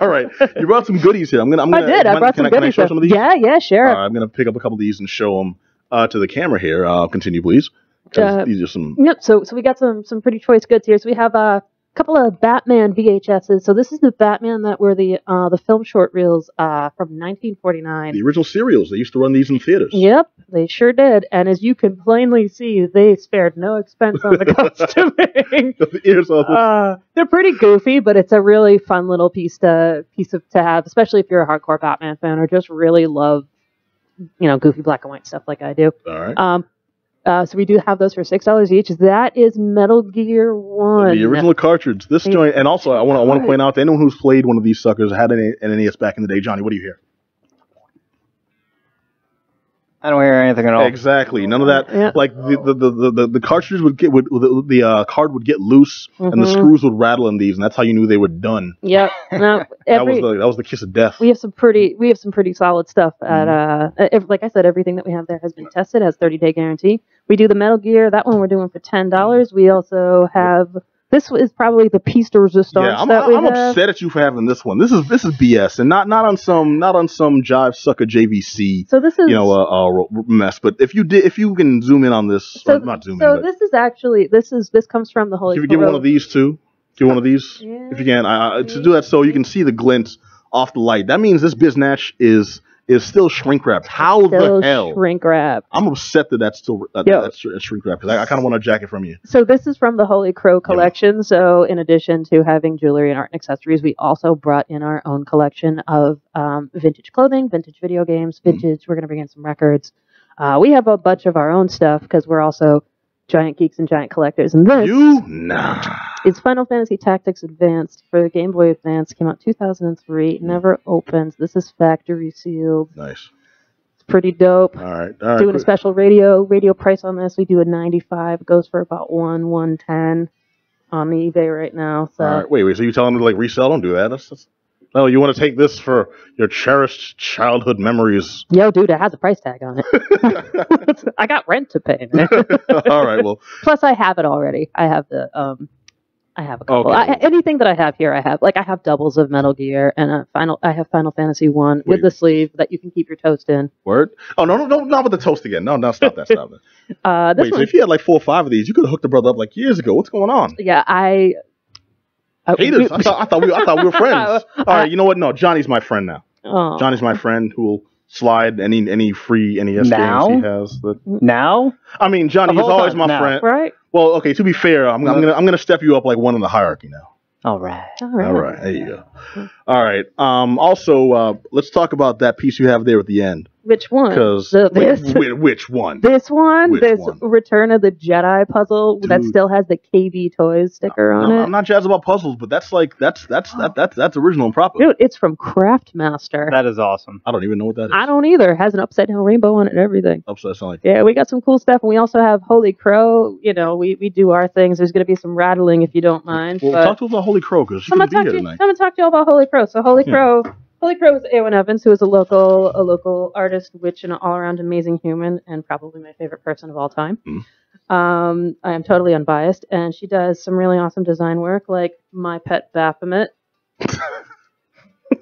All right. You brought some goodies here. I did. I brought some Can I goodies. show some of these? Yeah, sure. All right, I'm going to pick up a couple of these and show them to the camera here. Continue, please. 'Cause these are some. Yep. So we got some pretty choice goods here. So we have a couple of Batman VHSs. So this is the Batman that were the film short reels from 1949. The original serials. They used to run these in theaters. Yep, they sure did. And as you can plainly see, they spared no expense on the costuming. The ears off. They're pretty goofy, but it's a really fun little piece to have, especially if you're a hardcore Batman fan or just really love, goofy black and white stuff like I do. All right. So we do have those for $6 each. That is Metal Gear 1. The original cartridge. This joint, and also I want to point out to anyone who's played one of these suckers, had an NES back in the day. Johnny, what do you hear? I don't hear anything at all. Exactly. None of that. Yeah. Like the cartridge the card would get loose and the Mhm. screws would rattle in these, and that's how you knew they were done. Yep. Now, That was the kiss of death. we have some pretty solid stuff at like I said, everything that we have there has been tested, has 30-day guarantee. We do the Metal Gear, that one we're doing for $10. We also have, this is probably the piece de resistance Yeah, that we I'm have. upset at you for having this one. This is BS, and not on some jive sucker JVC So this is mess. But if you can zoom in on this, or not zoom in. So But this is actually this comes from the Holy. if you give one of these too, give one of these Yeah. if you can to do that so you can see the glint off the light. That means this biznatch is still shrink wrapped. How Still the hell? shrink wrap. I'm upset that's still that's shrink wrapped because I kind of want a jacket from you. So this is from the Holy Crow collection. So in addition to having jewelry and art and accessories, we also brought in our own collection of vintage clothing, vintage video games, vintage. We're going to bring in some records. We have a bunch of our own stuff because we're also giant geeks and giant collectors. And this is Final Fantasy Tactics Advanced for the Game Boy Advance. Came out 2003. Never opened. This is factory sealed. Nice. It's pretty dope. All right. Doing a special radio price on this. We do a 95. It goes for about 110 on the eBay right now. So All right. Wait. So you telling me to like resell? Don't do that. Oh, you want to take this for your cherished childhood memories? Yo, dude, it has a price tag on it. I got rent to pay, man. All right, well. Plus, I have it already. I have the I have a couple. Okay. Anything that I have here, I have. Like I have doubles of Metal Gear, and I have Final Fantasy 1 with the sleeve that you can keep your toast in. Word? Oh no, not with the toast again. No, stop that. This Wait, so if you had like 4 or 5 of these, you could have hooked the brother up like years ago. What's going on? Yeah, Haters. I thought we were friends. All right, you know what? No, Johnny's my friend now. Oh. Johnny's my friend who will slide any free NES Now? games he has. Now? I mean, Johnny, he's always my friend. Right? Well, okay. To be fair, I'm gonna step you up like one in the hierarchy now. All right. All right. There you go. All right. Also, let's talk about that piece you have there at the end. Which one? Because which one? This one. Which this one? Return of the Jedi puzzle that still has the KB Toys sticker on it. I'm not jazzed about puzzles, but that's original and proper. Dude, it's from Craftmaster. That is awesome. I don't even know what that is. I don't either. It has an upside down rainbow on it and everything. Upside down. Yeah, we got some cool stuff, and we also have Holy Crow. You know, we do our things. There's going to be some rattling if you don't mind. Well, talk to us about Holy Crow because she couldn't be here tonight. I'm going to talk to you all about Holy Crow. So Holy Crow is Eowyn Evans, who is a local artist, witch, and an all-around amazing human, and probably my favorite person of all time. I am totally unbiased, and she does some really awesome design work, like My Pet Baphomet.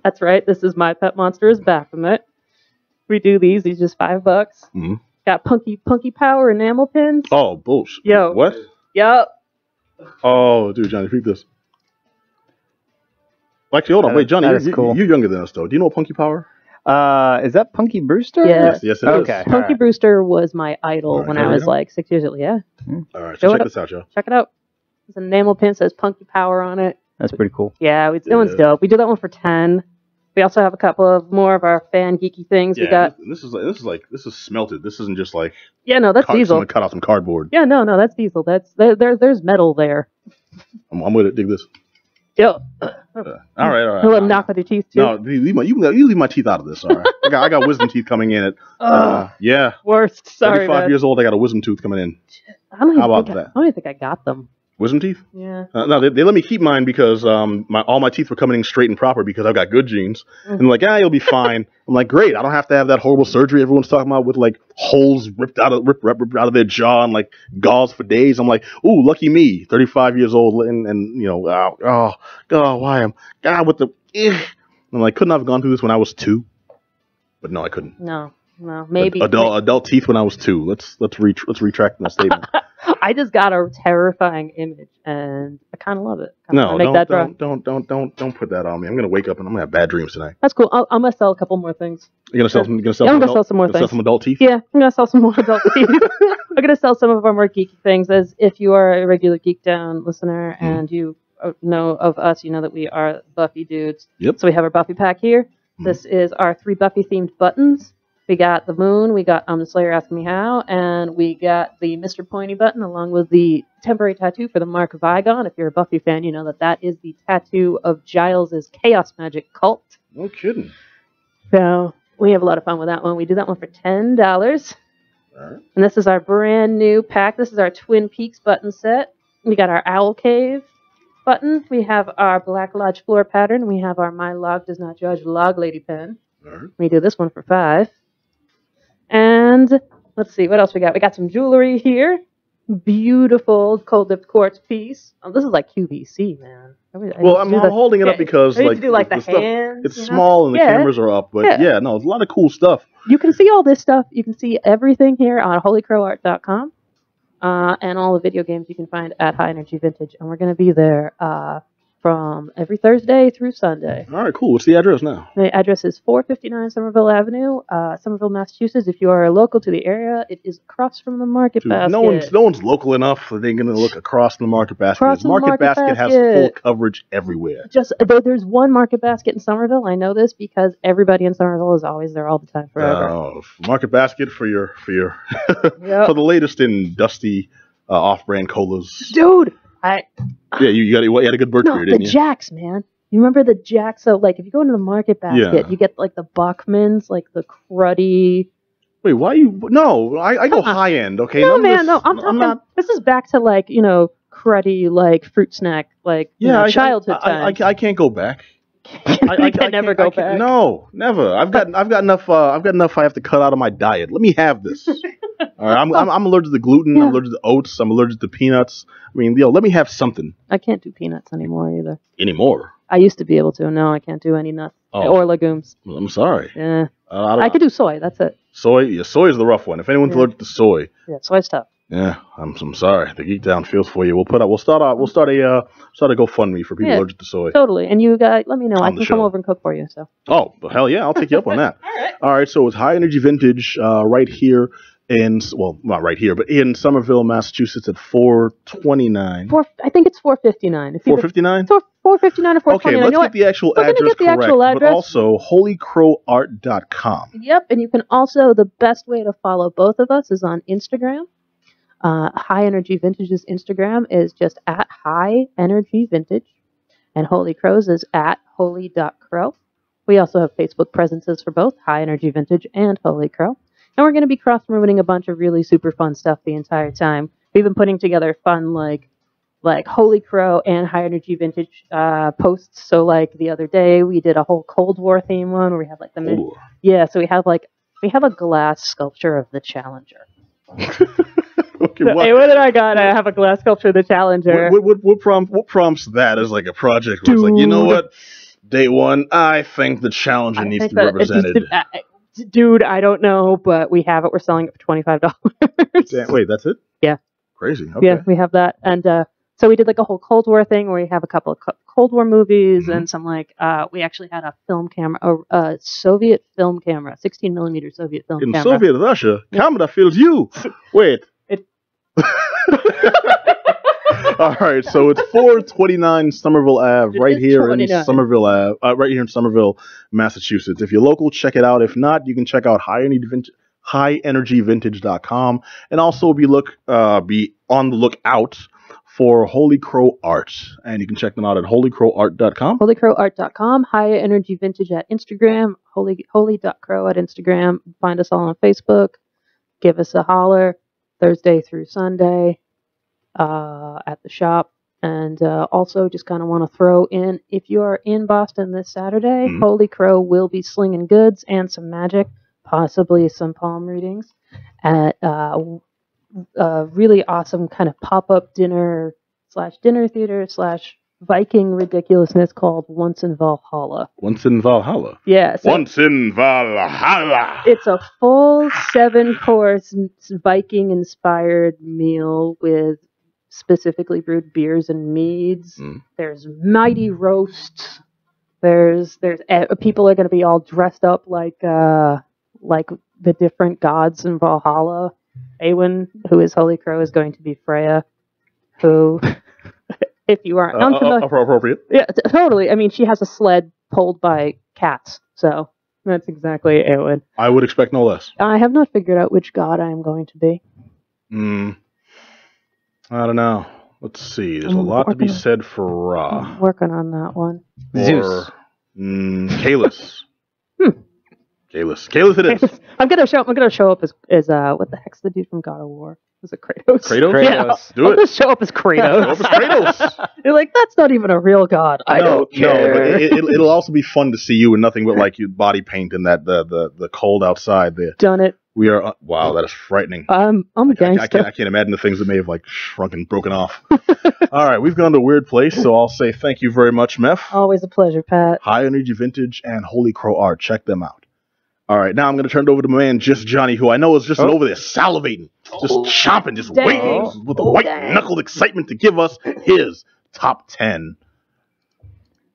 That's right. This is My Pet Monster is Baphomet. We do these. These just $5. Got Punky Power enamel pins. Oh, bullshit. Yo. What? Yup. Oh, dude, Johnny, read this. Actually, hold on. Wait, Johnny, cool. you're younger than us, though. Do you know Punky Power? Is that Punky Brewster? Yeah. Yes, it is. Okay. Punky Brewster was my idol when I was like 6 years old. Yeah. All right, so check this out, y'all. Check it out. There's an enamel pin that says Punky Power on it. That's pretty cool. Yeah, that one's dope. We do that one for 10. We also have a couple of more of our fan geeky things. Yeah, we got this is smelted. This isn't just like that's diesel. Someone cut out some cardboard. Yeah, no, that's diesel. That's there's metal there. I'm gonna dig this. Yo. All right. A little knock with your teeth too. No, you leave my teeth out of this. All right. I got wisdom teeth coming in. Yeah. Worst. Sorry, 35 man. years old. I got a wisdom tooth coming in. How about that? I don't even think I got them. Wisdom teeth? Yeah. No, they let me keep mine because all my teeth were coming in straight and proper because I've got good genes. And they're like, you'll be fine. I'm like, great. I don't have to have that horrible surgery everyone's talking about with like holes ripped out of their jaw and like gauze for days. I'm like, ooh, lucky me. 35 years old and you know, why am God with the? I'm like, couldn't I have gone through this when I was 2? But no, I couldn't. No, maybe adult teeth when I was 2. Let's retract that statement. I just got a terrifying image, and I kind of love it. Don't put that on me. I'm gonna wake up and I'm gonna have bad dreams tonight. That's cool. I'm gonna sell a couple more things. You're gonna sell some. I'm gonna sell some more things. Sell some adult teeth. Yeah, I'm gonna sell some more adult teeth. I'm gonna sell some of our more geeky things. As if you are a regular Geek Down listener and you know of us, you know that we are Buffy dudes. Yep. So we have our Buffy pack here. This is our 3 Buffy themed buttons. We got the moon, we got the Slayer Ask Me How, and we got the Mr. Pointy button along with the temporary tattoo for the Mark of Vigon. If you're a Buffy fan, you know that is the tattoo of Giles' Chaos Magic cult. No kidding. So we have a lot of fun with that one. We do that one for $10. All right. And this is our brand new pack. This is our Twin Peaks button set. We got our Owl Cave button. We have our Black Lodge floor pattern. We have our My Log Does Not Judge Log Lady pen. All right. We do this one for $5. And let's see, what else we got? We got some jewelry here. Beautiful cold dipped quartz piece. Oh, this is like QVC, man. I'm holding it up because like do like the stuff, hands. it's small and the cameras are up, but no, it's a lot of cool stuff. You can see all this stuff. You can see everything here on holycrowart.com, and all the video games you can find at High Energy Vintage. And we're going to be there from every Thursday through Sunday. All right, cool. What's the address now? The address is 459 Somerville Avenue, Somerville, Massachusetts. If you are local to the area, it is across from the Market Basket. No one's local enough that they're going to look across from the Market Basket. Market Basket has full coverage everywhere. There's one Market Basket in Somerville. I know this because everybody in Somerville is always there all the time forever. Market Basket for your for the latest in dusty off-brand colas. Dude, you had a good birch beer, didn't you? The Jacks, man. You remember the Jacks? So, like, if you go into the Market Basket, you get, like, the Bachmans, like, the cruddy. Wait, why you? No, I go high end, okay? No, man, no. I'm talking. This is back to, like, cruddy, like, fruit snack, like, childhood time. I can't go back. I can never go back. No, never. I've got enough. I've got enough. I have to cut out of my diet. Let me have this. All right, I'm allergic to gluten. Yeah. I'm allergic to oats. I'm allergic to peanuts. I mean, let me have something. I can't do peanuts anymore either. Anymore? I used to be able to. No, I can't do any nuts or legumes. Well, I'm sorry. Yeah. I could do soy. That's it. Soy. Yeah, soy is the rough one. If anyone's allergic to soy. Yeah, soy's tough. Yeah, I'm sorry. The Geek Down feels for you. We'll start a GoFundMe for people allergic to soy. Totally. And you guys, let me know. I can come over and cook for you. So. Oh, well, hell yeah, I'll take you up on that. All right. So it's High Energy Vintage right here not right here, but in Somerville, Massachusetts at 429. I think it's 459. 459? 459 or 429. Okay, let's get the actual address correct. But also holycrowart.com. Yep, and you can also, the best way to follow both of us is on Instagram. High Energy Vintage's Instagram is just at High Energy Vintage, and Holy Crow's is at holy.crow. We also have Facebook presences for both High Energy Vintage and Holy Crow. And we're going to be cross-promoting a bunch of really super fun stuff the entire time. We've been putting together fun, like Holy Crow and High Energy Vintage posts. So, like, the other day, we did a whole Cold War theme one where we have, like, so we have a glass sculpture of the Challenger. Okay, Hey, what did I got? I have a glass sculpture of the Challenger. What prompts that as, like, a project where it's like, you know what? Day one, I think the Challenger needs to be represented. Dude, I don't know, but we have it. We're selling it for $25. Damn, wait, that's it? Yeah. Crazy. Okay. Yeah, we have that. And so we did like a whole Cold War thing where we have a couple of Cold War movies and some we actually had a film camera, a Soviet film camera, 16 millimeter Soviet film camera. In Soviet Russia, camera fills you. Wait. All right, so it's 429 Somerville Ave, right here in Somerville Ave, right here in Somerville, Massachusetts. If you're local, check it out. If not, you can check out highenergyvintage.com, and also be on the lookout for Holy Crow Art, and you can check them out at holycrowart.com. Holycrowart.com, High Energy Vintage at Instagram, holy.crow at Instagram. Find us all on Facebook. Give us a holler Thursday through Sunday. At the shop, and also just kind of want to throw in, if you are in Boston this Saturday, Holy Crow will be slinging goods and some magic, possibly some palm readings at a really awesome kind of pop-up dinner theater / Viking ridiculousness called Once in Valhalla. Once in Valhalla? Yeah. So Once in Valhalla! It's a full 7-course Viking-inspired meal with specifically brewed beers and meads. There's mighty roasts. There's people are going to be all dressed up like the different gods in Valhalla. Eowyn, who is Holy Crow, is going to be Freya, who, if you aren't appropriate. Yeah, totally. I mean, she has a sled pulled by cats, so that's exactly Eowyn. I would expect no less. I have not figured out which god I am going to be. I don't know. Let's see. There's a lot to be said for Ra. I'm working on that one. Zeus. Kalis. Kalis it is. I'm gonna show up as what the heck's the dude from God of War? Was it Kratos? Kratos? Yeah, Do it. I'll just show up as Kratos. You're like, that's not even a real god. I don't care. No, but it'll also be fun to see you in nothing but like your body paint and that the cold outside there. Done it. We are wow, that is frightening. I'm a gangster. I can't imagine the things that may have like shrunk and broken off. All right, we've gone to a weird place, so I'll say thank you very much, Meph. Always a pleasure, Pat. High Energy Vintage and Holy Crow Art. Check them out. All right, now I'm going to turn it over to my man, Just Johnny, who I know is just over there salivating, just chomping, just waiting with a white-knuckled excitement to give us his top 10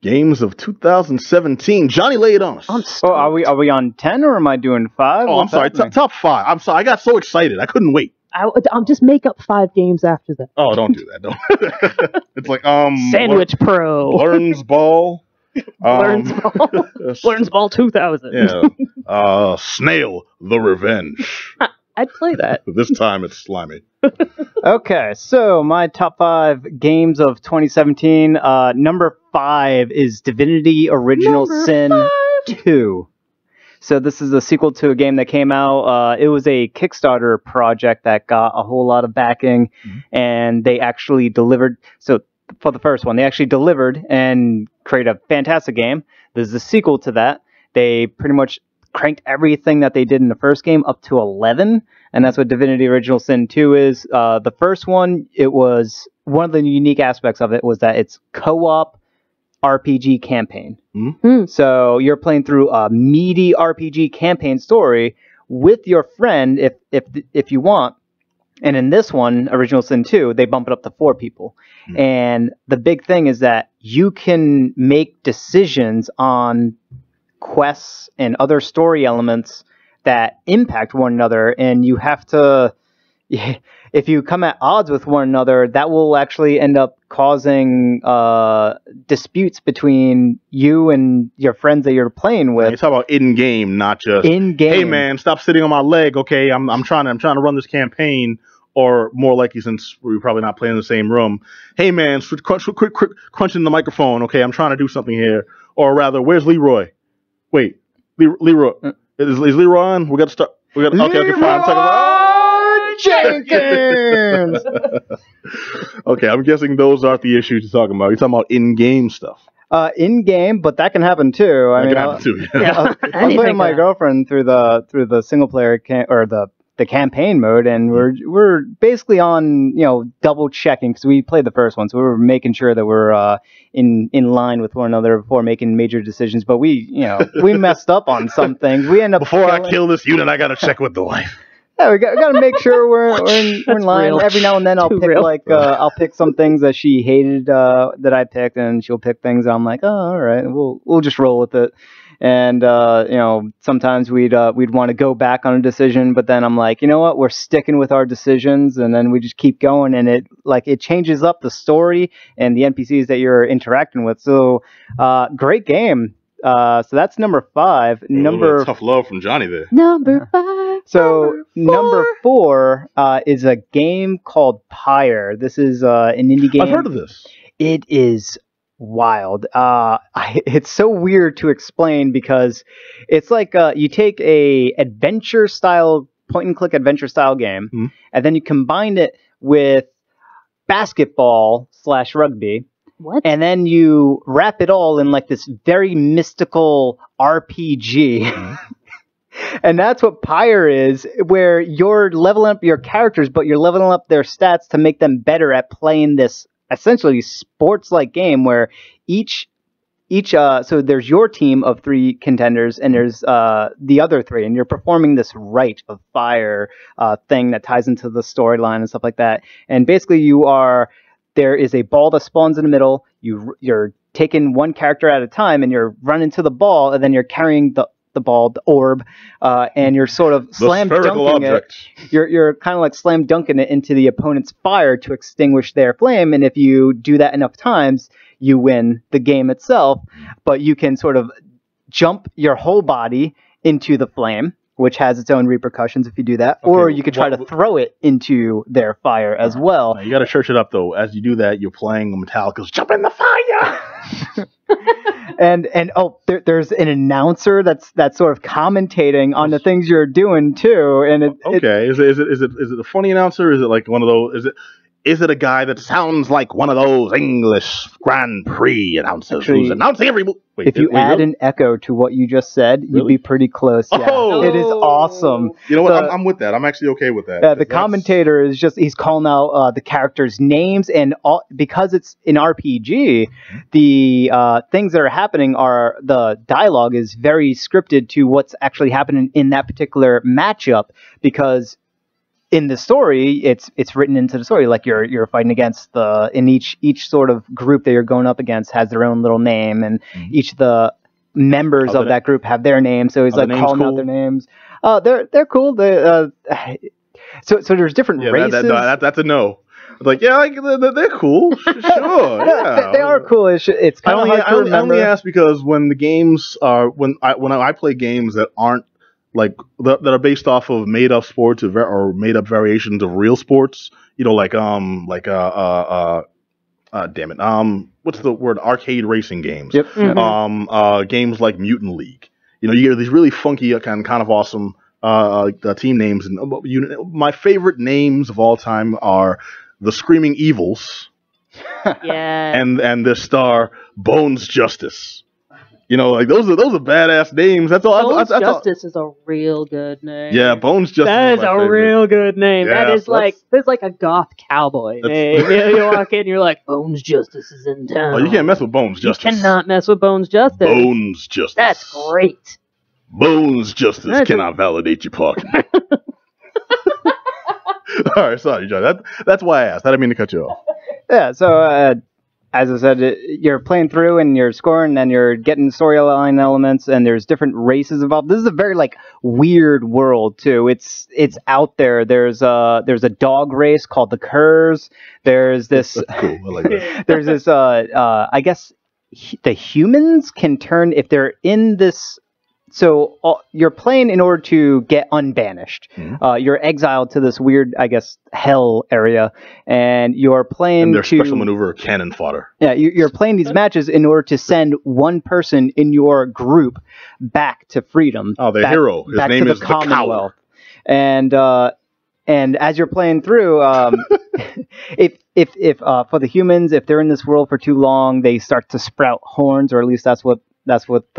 games of 2017. Johnny, lay it on us. Are we on 10 or am I doing 5? Oh, I'm sorry, top 5. I'm sorry, I got so excited, I couldn't wait. I'll just make up 5 games after that. Oh, don't do that. Don't. It's like Sandwich Pro, Learns Ball. Learns Ball 2000. Yeah. Snail the Revenge. I'd play that. This time it's slimy. Okay, so my top 5 games of 2017. Number 5 is Divinity Original Sin 2. So this is a sequel to a game that came out. It was a Kickstarter project that got a whole lot of backing, and they actually delivered. So for the first one. They actually delivered and created a fantastic game. There's the sequel to that. They pretty much cranked everything that they did in the first game up to 11, and that's what Divinity Original Sin 2 is. The first one, it was one of the unique aspects of it was that it's co-op RPG campaign. Mm-hmm. So you're playing through a meaty RPG campaign story with your friend if you want. And in this one, Original Sin 2, they bump it up to 4 people. Mm-hmm. And the big thing is that you can make decisions on quests and other story elements that impact one another, and you have to, if you come at odds with one another, that will actually end up causing disputes between you and your friends that you're playing with. You're talking about in-game, not just in-game. Hey man, stop sitting on my leg. Okay, I'm trying to run this campaign. Or more likely, since we're probably not playing in the same room, hey man, crunching the microphone. Okay, I'm trying to do something here. Or rather, where's Leroy? Wait, Leroy is Leroy on? We got to start. Okay, fine. Jenkins. Okay, I'm guessing those aren't the issues you're talking about. You're talking about in-game stuff. In-game, but that can happen too. I mean, I'm playing with my girlfriend through the single player or the campaign mode, and we're basically on double checking because we played the first one, so we were making sure that we're in line with one another before making major decisions. But we messed up on some things. We end up before I kill this unit, I gotta check with the wife. Yeah, we got to make sure we're in line. Real. Every now and then I'll pick I'll pick some things that she hated that I picked, and she'll pick things that I'm like, oh, all right, we'll just roll with it. And sometimes we'd want to go back on a decision, but then I'm like, you know what, we're sticking with our decisions, and then we just keep going, and it changes up the story and the NPCs that you're interacting with. So great game. So that's number 5. Number tough love from Johnny there. Number 5. So number 4 is a game called Pyre. This is an indie game. I've heard of this. It is wild. It's so weird to explain because it's like you take a adventure style, point and click adventure style game, mm-hmm. and then you combine it with basketball / rugby. What? And then you wrap it all in like this very mystical RPG. Mm-hmm. And that's what Pyre is, where you're leveling up your characters, but you're leveling up their stats to make them better at playing this essentially sports-like game where each so there's your team of 3 contenders, and there's the other 3, and you're performing this rite of fire thing that ties into the storyline and stuff like that. And basically there is a ball that spawns in the middle. You're taking one character at a time, and you're running to the ball, and then you're carrying the ball, the orb, and you're sort of slam dunking it. You're kind of like slam dunking it into the opponent's fire to extinguish their flame. And if you do that enough times, you win the game itself. But you can sort of jump your whole body into the flame, which has its own repercussions if you do that. Okay, or you could try to throw it into their fire as well. Now, you got to church it up, though. As you do that, you're playing Metallica's Jump in the Fire! and there's an announcer that's sort of commentating on the things you're doing, too. And is it a funny announcer? Is it like one of those... Is it a guy that sounds like one of those English Grand Prix announcers who's announcing every... Wait, if you add an echo to what you just said, you'd be pretty close. Yeah. Oh! It is awesome. You know what? I'm with that. I'm actually okay with that. The commentator is he's calling out the characters' names, and because it's an RPG, the things that are happening are... The dialogue is very scripted to what's actually happening in that particular matchup, because... in the story, it's written into the story, like you're fighting against in each sort of group that you're going up against has their own little name, and each of the members of that group have their name. So he's like calling out their names. They're cool. So there's different races. That's a no. Like, yeah, they're cool. Sure, yeah. They are cool. It's kind of hard to remember. I only ask because when the games are when I play games that aren't like that are based off of made up sports or made up variations of real sports, like damn it, what's the word? Arcade racing games. Yep. Mm-hmm. Games like Mutant League. You get these really funky kind of awesome team names, and my favorite names of all time are the Screaming Evils Yeah. and the star Bones Justice. You know, like those are badass names. That's all. Bones that's all. Justice is a real good name. Yeah, Bones Justice. That is my a favorite. real good name. Yeah, that is so that's like a goth cowboy name. You walk in, you're like, Bones Justice is in town. Oh, you can't mess with Bones Justice. You cannot mess with Bones Justice. Bones Justice. That's great. Bones Justice cannot validate your parking. All right, sorry, John. That's why I asked. I didn't mean to cut you off. Yeah, so as I said, you're playing through and you're scoring and you're getting storyline elements and there's different races involved. This is a very like weird world too. It's out there. There's a dog race called the Curs. There's this Cool. I like that. there's this I guess the humans can turn if they're in this. So you're playing in order to get unbanished. Mm-hmm. You're exiled to this weird, I guess, hell area, and you're playing And their to special maneuver cannon fodder. Yeah, you're playing these matches in order to send one person in your group back to freedom. Oh, the back, hero. His back name to is the the Commonwealth. Coward. And as you're playing through, if for the humans, if they're in this world for too long, they start to sprout horns, or at least that's what that's it not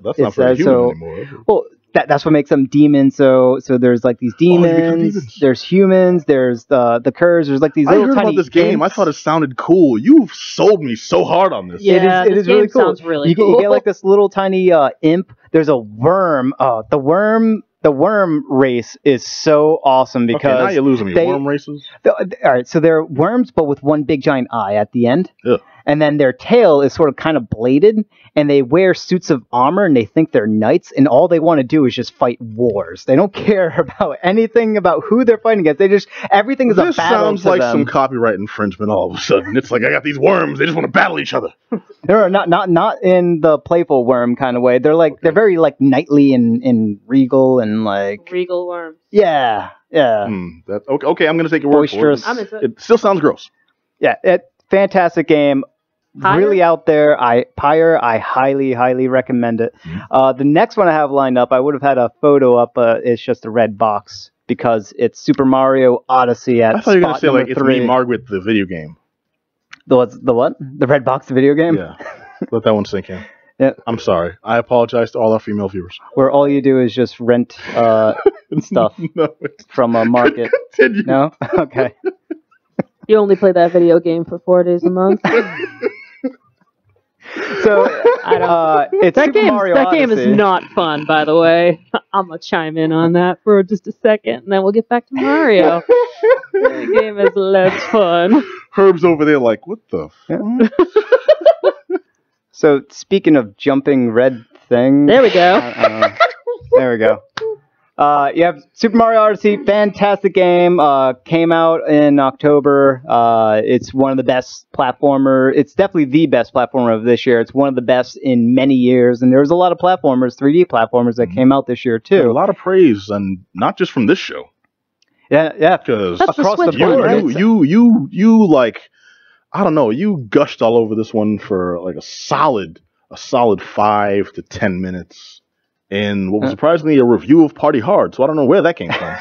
for the says. human So, anymore. well, that's what makes them demons. So there's like these you become demons. demons. There's humans. There's the Curs. There's like these I little heard tiny about this game. I imps. thought it sounded cool. You've sold me so hard on this. Yeah, it this is really game cool. sounds really you get like this little tiny imp. There's a worm. The worm race is so awesome because Okay, now you're losing me. Worm races? all right, so they're worms, but with one big giant eye at the end. Ugh. And then their tail is sort of kind of bladed, and they wear suits of armor, and they think they're knights, and all they want to do is just fight wars. They don't care about anything about who they're fighting against. They just everything is a This battle sounds to like them. some copyright infringement all of a sudden. It's like I got these worms. They just want to battle each other. No, not in the playful worm kind of way. They're like they're very like knightly and regal and like Regal worms. yeah. Okay, I'm going to take your word Boisterous. for I'm it. into it. It still sounds gross. Yeah, fantastic game. Pyre? Really out there. Pyre, I highly recommend it. The next one I have lined up, I would have had a photo up, but it's just a red box because it's Super Mario Odyssey at I thought you were going to spot say, number like, it's 3. Me, Margaret, the video game. The what? The red box video game? Yeah. Let that one sink in. Yeah. I'm sorry. I apologize to all our female viewers. Where all you do is just rent stuff No, it's from a market. continue. No? Okay. You only play that video game for 4 days a month. So it's That Super Mario game Odyssey. is not fun, by the way. I'm gonna chime in on that for just a second, and then we'll get back to Mario. The game is less fun. Herb's over there like, what the fuck? So speaking of jumping red things, There we go. There we go. You have Super Mario Odyssey, fantastic game. Came out in October. It's one of the best platformer. It's definitely the best platformer of this year. It's one of the best in many years. And there's a lot of platformers, 3D platformers that came out this year A too. lot of praise, and not just from this show. Yeah. Because That's the across the Switch board, one, right? you like, I don't know, you gushed all over this one for like a solid 5 to 10 minutes in what was surprisingly a review of Party Hard. So I don't know where that came from.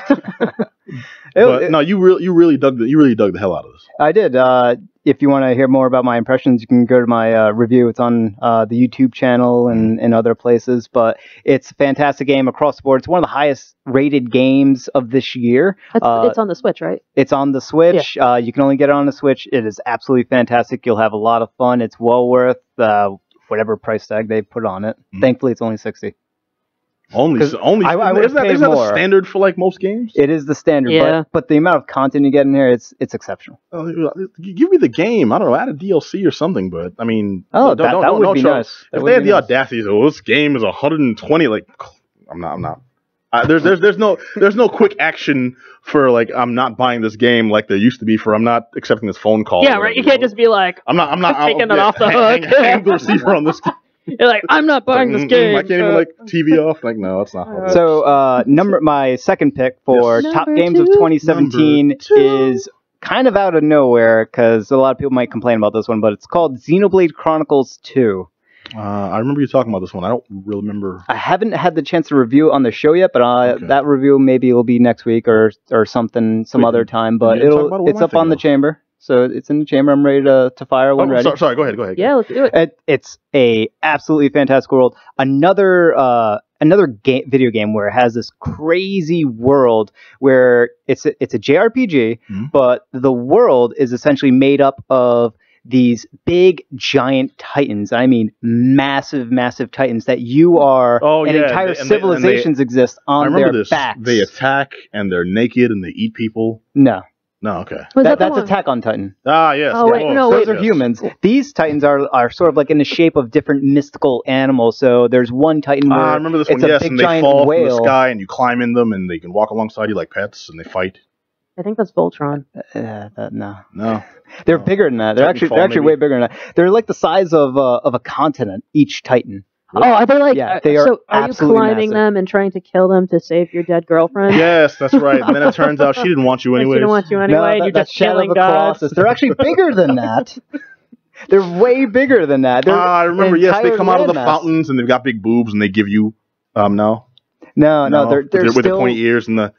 But no, you really dug the hell out of this. I did. If you want to hear more about my impressions, you can go to my review. It's on the YouTube channel and other places. But it's a fantastic game across the board. It's one of the highest rated games of this year. It's on the Switch, right? It's on the Switch. You can only get it on the Switch. It is absolutely fantastic. You'll have a lot of fun. It's well worth whatever price tag they put on it. Thankfully, it's only $60. Only I would isn't that pay the more. standard for like most games? It is the standard, Yeah. but the amount of content you get in here, it's exceptional. Give me the game. I don't know, add a DLC or something. But I mean, Oh, that would be nice. That If would they had be the nice. audacity, to, this game is 120. Like, I'm not. There's no quick action for like I'm not buying this game like there used to be for I'm not accepting this phone call. Yeah, right. You can't just be like, I'm not taking it off the hook. hang the receiver on this. you're like, I'm not buying this game. I can't even like TV off. Like, no, that's not. How it works. So, my second pick for Yes. top Number games of two. 2017 Number two. is kind of out of nowhere because a lot of people might complain about this one, but it's called Xenoblade Chronicles 2. I remember you talking about this one. I don't really remember. I haven't had the chance to review it on the show yet, but Okay. that review maybe will be next week or something some Wait, other time. you But didn't talk about it? What it's am I up on thinking the of? chamber. so it's in the chamber. I'm ready to fire one ready. Sorry, go ahead. Yeah, let's do it. It's a absolutely fantastic world. Another video game where it has this crazy world where it's a JRPG, but the world is essentially made up of these big giant titans. I mean, massive titans that you are. Entire civilizations exist on their backs. They attack and they're naked and they eat people. No, okay. That's Attack on Titan. Ah, yes. Oh, wait, no, those are humans. These titans are sort of like in the shape of different mystical animals. So there's one titan where I remember this it's one. a Yes, big and they giant fall whale. from the sky and you climb in them and they can walk alongside you like pets and they fight. I think that's Voltron. No. They're bigger than that. They're actually way bigger than that. They're like the size of a continent, each titan. Oh, are they like? Yeah, they are. So are you climbing massive. them and trying to kill them to save your dead girlfriend? Yes, that's right. And then it turns out she didn't want you anyway. She didn't want you anyway. And you're just killing gods. They're actually bigger than that. They're way bigger than that. I remember. Yes, they come out of the fountains and they've got big boobs and they give you No. They're with the still pointy ears and that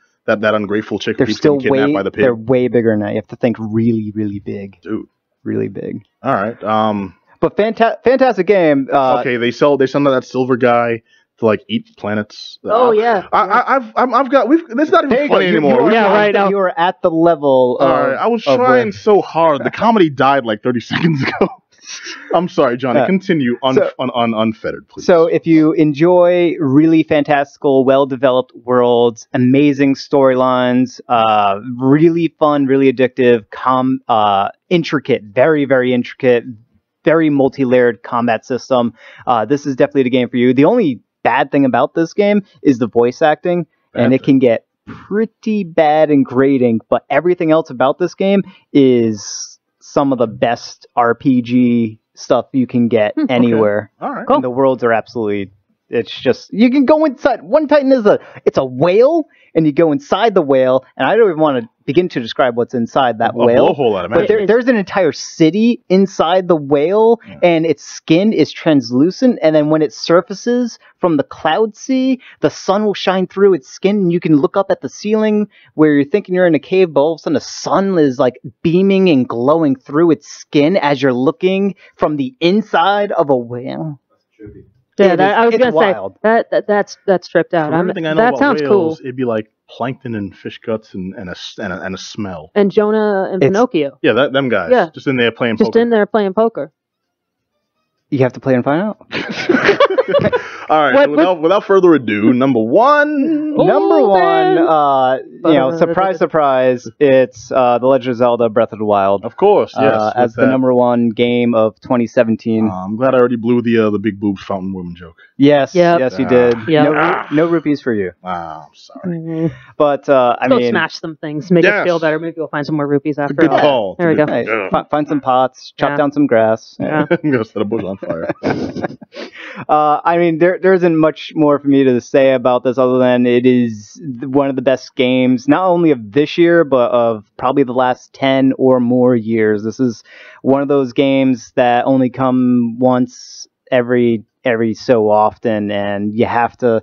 ungrateful chick who they're keeps still getting kidnapped by the pig. They're way bigger than that. You have to think really, really big. Dude, really big. All right. But fantastic game. Okay, they send that silver guy to like eat planets. Oh yeah. I've got. It's not even funny anymore. You were at the level. All right, I was trying so hard. The comedy died like 30 seconds ago. I'm sorry, Johnny. Continue unfettered, please. So if you enjoy really fantastical, well-developed worlds, amazing storylines, really fun, really addictive, intricate, very, very intricate, very multi-layered combat system, this is definitely the game for you. The only bad thing about this game is the voice acting, and it can get pretty bad and grating, but everything else about this game is some of the best RPG stuff you can get anywhere. Okay. All right. Cool. And the worlds are absolutely, it's just, you can go inside. One Titan it's a whale, and you go inside the whale, and I don't even want to begin to describe what's inside that whale. But there's an entire city inside the whale, and its skin is translucent, and then when it surfaces from the cloud sea, the sun will shine through its skin, and you can look up at the ceiling where you're thinking you're in a cave, but all of a sudden the sun is like beaming and glowing through its skin as you're looking from the inside of a whale. That's trippy. Yeah, I was gonna say that's tripped out. That sounds whales, cool. It'd be like plankton and fish guts and a smell. And Jonah and Pinocchio. Yeah, them guys. Yeah. Just in there playing poker. You have to play and find out. All right. So without further ado, number one, surprise, it's The Legend of Zelda: Breath of the Wild. Of course, yes. As the number one game of 2017. I'm glad I already blew the big boobs fountain woman joke. Yes, yes, you did. Yep. No rupees for you. I'm sorry. Mm-hmm. But I mean, smash some things, make us feel better. Maybe we'll find some more rupees after. Good call. There we go. Hey, find some pots, chop down some grass. I'm gonna set a bush on fire. I mean, there isn't much more for me to say about this other than it is one of the best games, not only of this year, but of probably the last 10 or more years. This is one of those games that only come once every so often, and you have to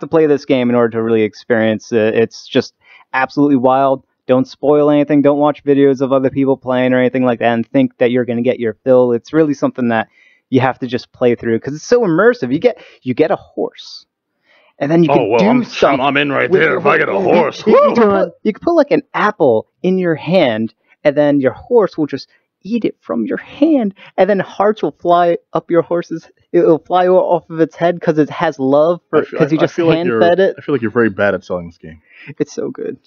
play this game in order to really experience it. It's just absolutely wild. Don't spoil anything. Don't watch videos of other people playing or anything like that and think that you're going to get your fill. It's really something that you have to just play through because it's so immersive. You get a horse, and then you can do stuff. I'm in right there. If I get a horse, you can put like an apple in your hand, and then your horse will just eat it from your hand, and then hearts will fly up your horse's. It will fly off of its head because it has love because you just hand fed it. I feel like you're very bad at selling this game. It's so good.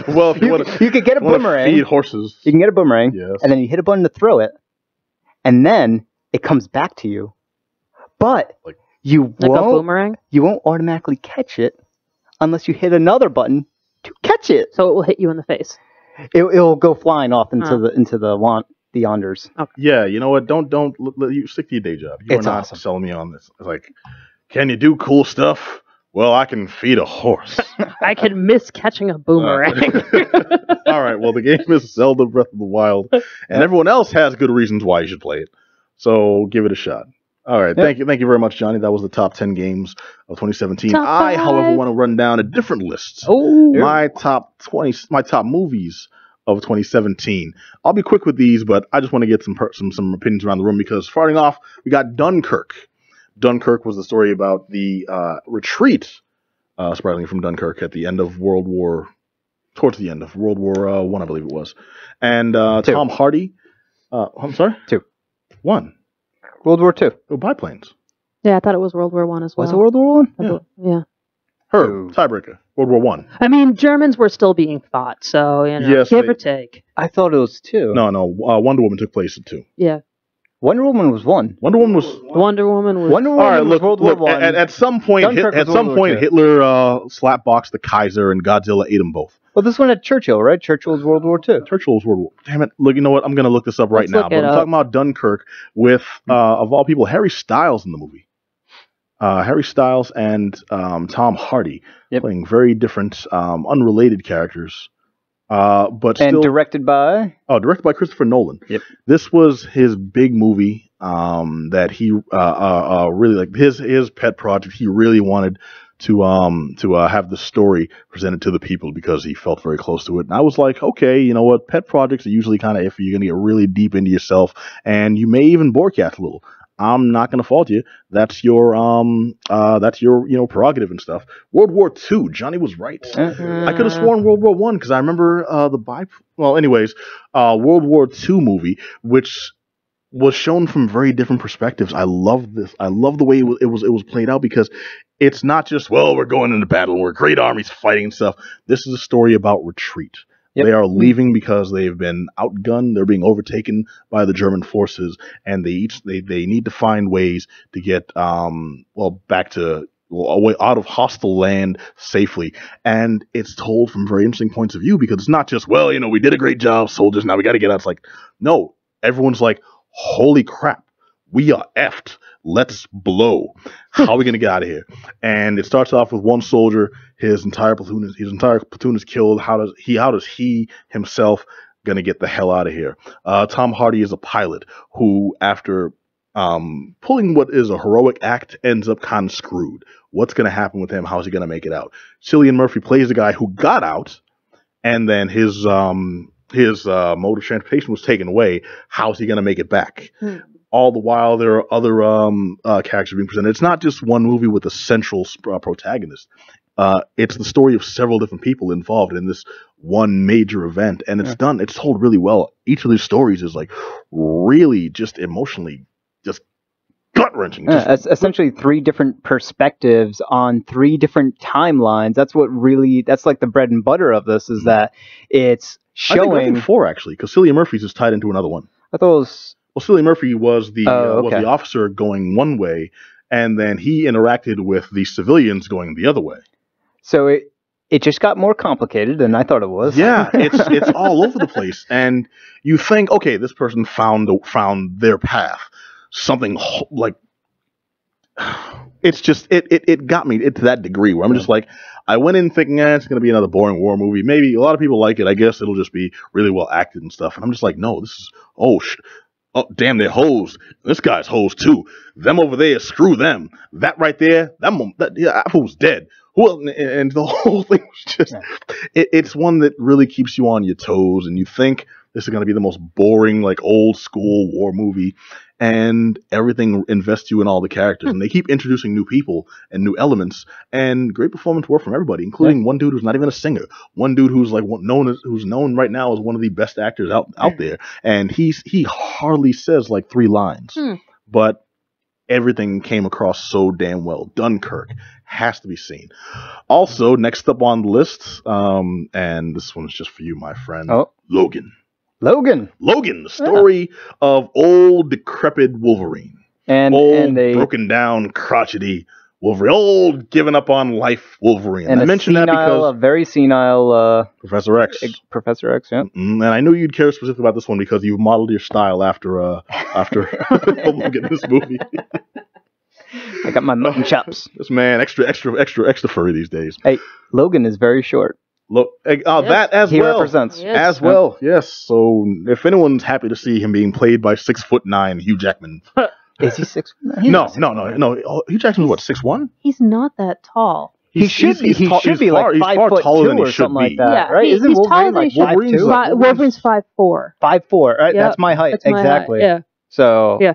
Well, if you could get a boomerang. Feed horses. You can get a boomerang, yes. And then you hit a button to throw it, and then it comes back to you, but you won't automatically catch it unless you hit another button to catch it. So it will hit you in the face. It'll go flying off into the yonders. Okay. Yeah, you know what? Don't you stick to your day job. You're not awesome. Selling me on this. It's like, can you do cool stuff? Well, I can feed a horse. I can miss catching a boomerang. All right. Well, the game is Zelda Breath of the Wild, and everyone else has good reasons why you should play it. So give it a shot. All right. Thank you very much, Johnny. That was the top 10 games of 2017. However, want to run down a different list. Oh, my top movies of 2017. I'll be quick with these, but I just want to get some opinions around the room because starting off, we got Dunkirk. Dunkirk was the story about the retreat, surprisingly, from Dunkirk at the end of towards the end of World War I believe it was. And Tom Hardy. I'm sorry? 2. 1. World War II. Oh, biplanes. Yeah, I thought it was World War One as well. Was it World War I? Yeah. Herb, tiebreaker. World War One. I mean, Germans were still being fought, so Yes, give or take. I thought it was 2. No. Wonder Woman took place in 2. Yeah. Wonder Woman was 1. Wonder Woman was. Wonder Woman was. Wonder Woman All right, was look. World War I. At some point, Dunkirk was World War II. Hitler slapboxed the Kaiser, and Godzilla ate them both. Well, this one had Churchill, right? Churchill's World War II. Churchill's World War. Damn it! Look, you know what? I'm gonna look this up right Let's now. look But it I'm up. talking about Dunkirk with, of all people, Harry Styles in the movie. Harry Styles and Tom Hardy playing very different, unrelated characters. But still, directed by Christopher Nolan. Yep. This was his big movie that he really like, his pet project. He really wanted to have the story presented to the people because he felt very close to it. And I was like, okay, you know what? Pet projects are usually kind of iffy. You're gonna get really deep into yourself, and you may even borecast a little. I'm not gonna fault you. That's your prerogative and stuff. World War II. Johnny was right. I could have sworn World War I because I remember World War II movie, which was shown from very different perspectives. I love this. I love the way it was played out because it's not just, well, we're going into battle, we're great armies fighting and stuff. This is a story about retreat. Yep. They are leaving because they've been outgunned. They're being overtaken by the German forces, and they need to find ways to get back to away out of hostile land safely. And it's told from very interesting points of view because it's not just, well, we did a great job, soldiers. Now we got to get out. It's like, no, everyone's like, holy crap, we are effed. Let's blow. How are we going to get out of here? And it starts off with one soldier. His entire platoon is killed. How does he himself going to get the hell out of here? Tom Hardy is a pilot who, after pulling what is a heroic act, ends up kind of screwed. What's going to happen with him? How's he going to make it out? Cillian Murphy plays the guy who got out, and then his mode of transportation was taken away. How's he going to make it back? All the while, there are other characters being presented. It's not just one movie with a central protagonist. It's the story of several different people involved in this one major event, and it's done. It's told really well. Each of these stories is like really just emotionally just gut-wrenching. It's essentially 3 different perspectives on 3 different timelines. That's like the bread and butter of this, is that it's showing. I think 4 actually, because Cillian Murphy's is tied into another one. I thought it was. Well, Cillian Murphy was the officer going one way, and then he interacted with the civilians going the other way. So it just got more complicated than I thought it was. Yeah, it's all over the place, and you think, okay, this person found their path. Something like it's just it got me to that degree where I'm just like, I went in thinking, it's going to be another boring war movie. Maybe a lot of people like it. I guess it'll just be really well acted and stuff. And I'm just like, no, this is oh, damn, they're hoes. This guy's hoes too. Them over there, screw them. That right there, that fool's dead. And the whole thing was just, it's one that really keeps you on your toes, and you think this is going to be the most boring, like old school war movie, and everything invests you in all the characters, and they keep introducing new people and new elements, and great performance work from everybody, including one dude who's not even a singer, one dude who's like who's known right now as one of the best actors out there, and he hardly says like 3 lines, but everything came across so damn well. Dunkirk has to be seen. Also, next up on the list, and this one's just for you, my friend, Logan, the story of old decrepit Wolverine, and a broken down, crotchety Wolverine, old given up on life Wolverine. And I mentioned that because a very senile Professor X. Professor X, yeah. And I knew you'd care specifically about this one because you've modeled your style after Logan in this movie. I got my mutton chops. This man, extra furry these days. Hey, Logan is very short. That as he well. Represents. Yes. As well, yes. So if anyone's happy to see him being played by 6'9" Hugh Jackman. Is he 6'9"? No. Hugh Jackman's what, 6'1"? He's not that tall. He should be like he's 5 far foot taller 2 than he or should something like be. that, Yeah, right? he's Isn't taller Wolverine than like he should. 5'2"? Wolverine's 5'4". 5'4", right? Yep. That's my height, That's my height, exactly. yeah. So Yeah.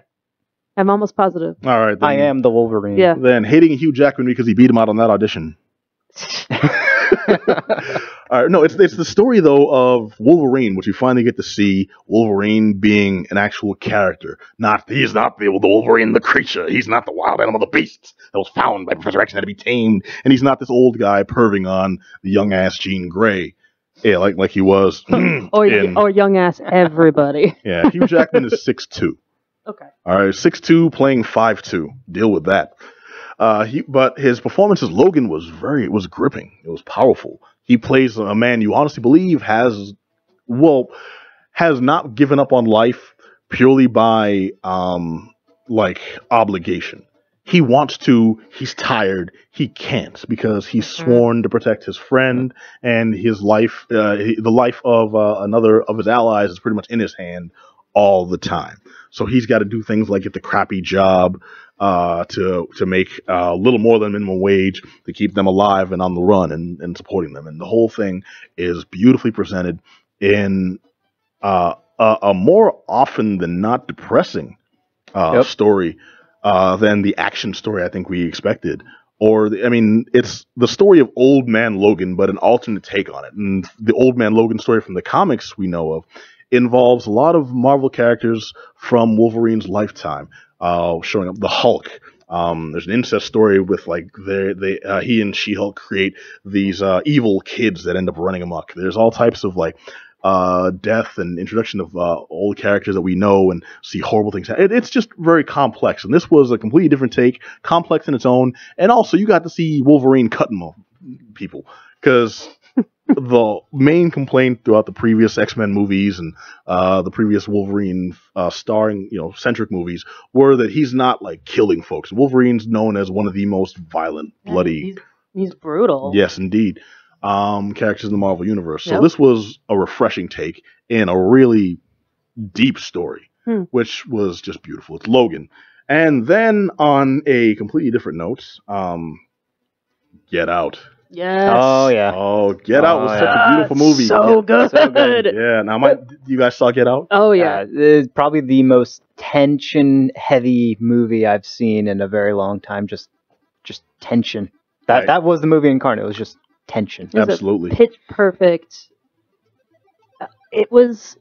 I'm almost positive. All right, then, I am the Wolverine. Yeah. Then hating Hugh Jackman because he beat him out on that audition. All right, no, it's the story though of Wolverine, which you finally get to see Wolverine being an actual character. He's not the Wolverine, the creature. He's not the wild animal, the beast that was found by Professor X and had to be tamed. And he's not this old guy perving on the young ass Jean Grey. Yeah, like he was. or young ass everybody. Yeah, Hugh Jackman is 6'2". Okay. All right, 6'2", playing 5'2". Deal with that. But his performance as Logan was gripping. It was powerful. He plays a man you honestly believe has not given up on life purely by obligation. He wants to. He's tired. He can't because he's sworn to protect his friend and his life. The life of another of his allies is pretty much in his hand all the time. So he's got to do things like get the crappy job to make a little more than minimum wage to keep them alive and on the run and supporting them. And the whole thing is beautifully presented in a more often than not depressing story than the action story I think we expected. It's the story of Old Man Logan, but an alternate take on it. And the Old Man Logan story from the comics we know of involves a lot of Marvel characters from Wolverine's lifetime, showing up. The Hulk. There's an incest story with he and She-Hulk create these evil kids that end up running amok. There's all types of death and introduction of old characters that we know and see horrible things. It's just very complex, and this was a completely different take, complex in its own, and also you got to see Wolverine cutting people because. The main complaint throughout the previous X-Men movies and the previous Wolverine starring, centric movies were that he's not killing folks. Wolverine's known as one of the most violent, bloody. He's brutal. Yes, indeed. Characters in the Marvel Universe. So this was a refreshing take in a really deep story, which was just beautiful. It's Logan. And then on a completely different note, Get Out. Yes. Oh yeah. Oh, Get Out was such a beautiful movie. So good. So good. Yeah. Now, you guys saw Get Out? Oh yeah. It's probably the most tension-heavy movie I've seen in a very long time. Just tension. That was the movie incarnate. It was just tension. It was Absolutely. pitch perfect. It was.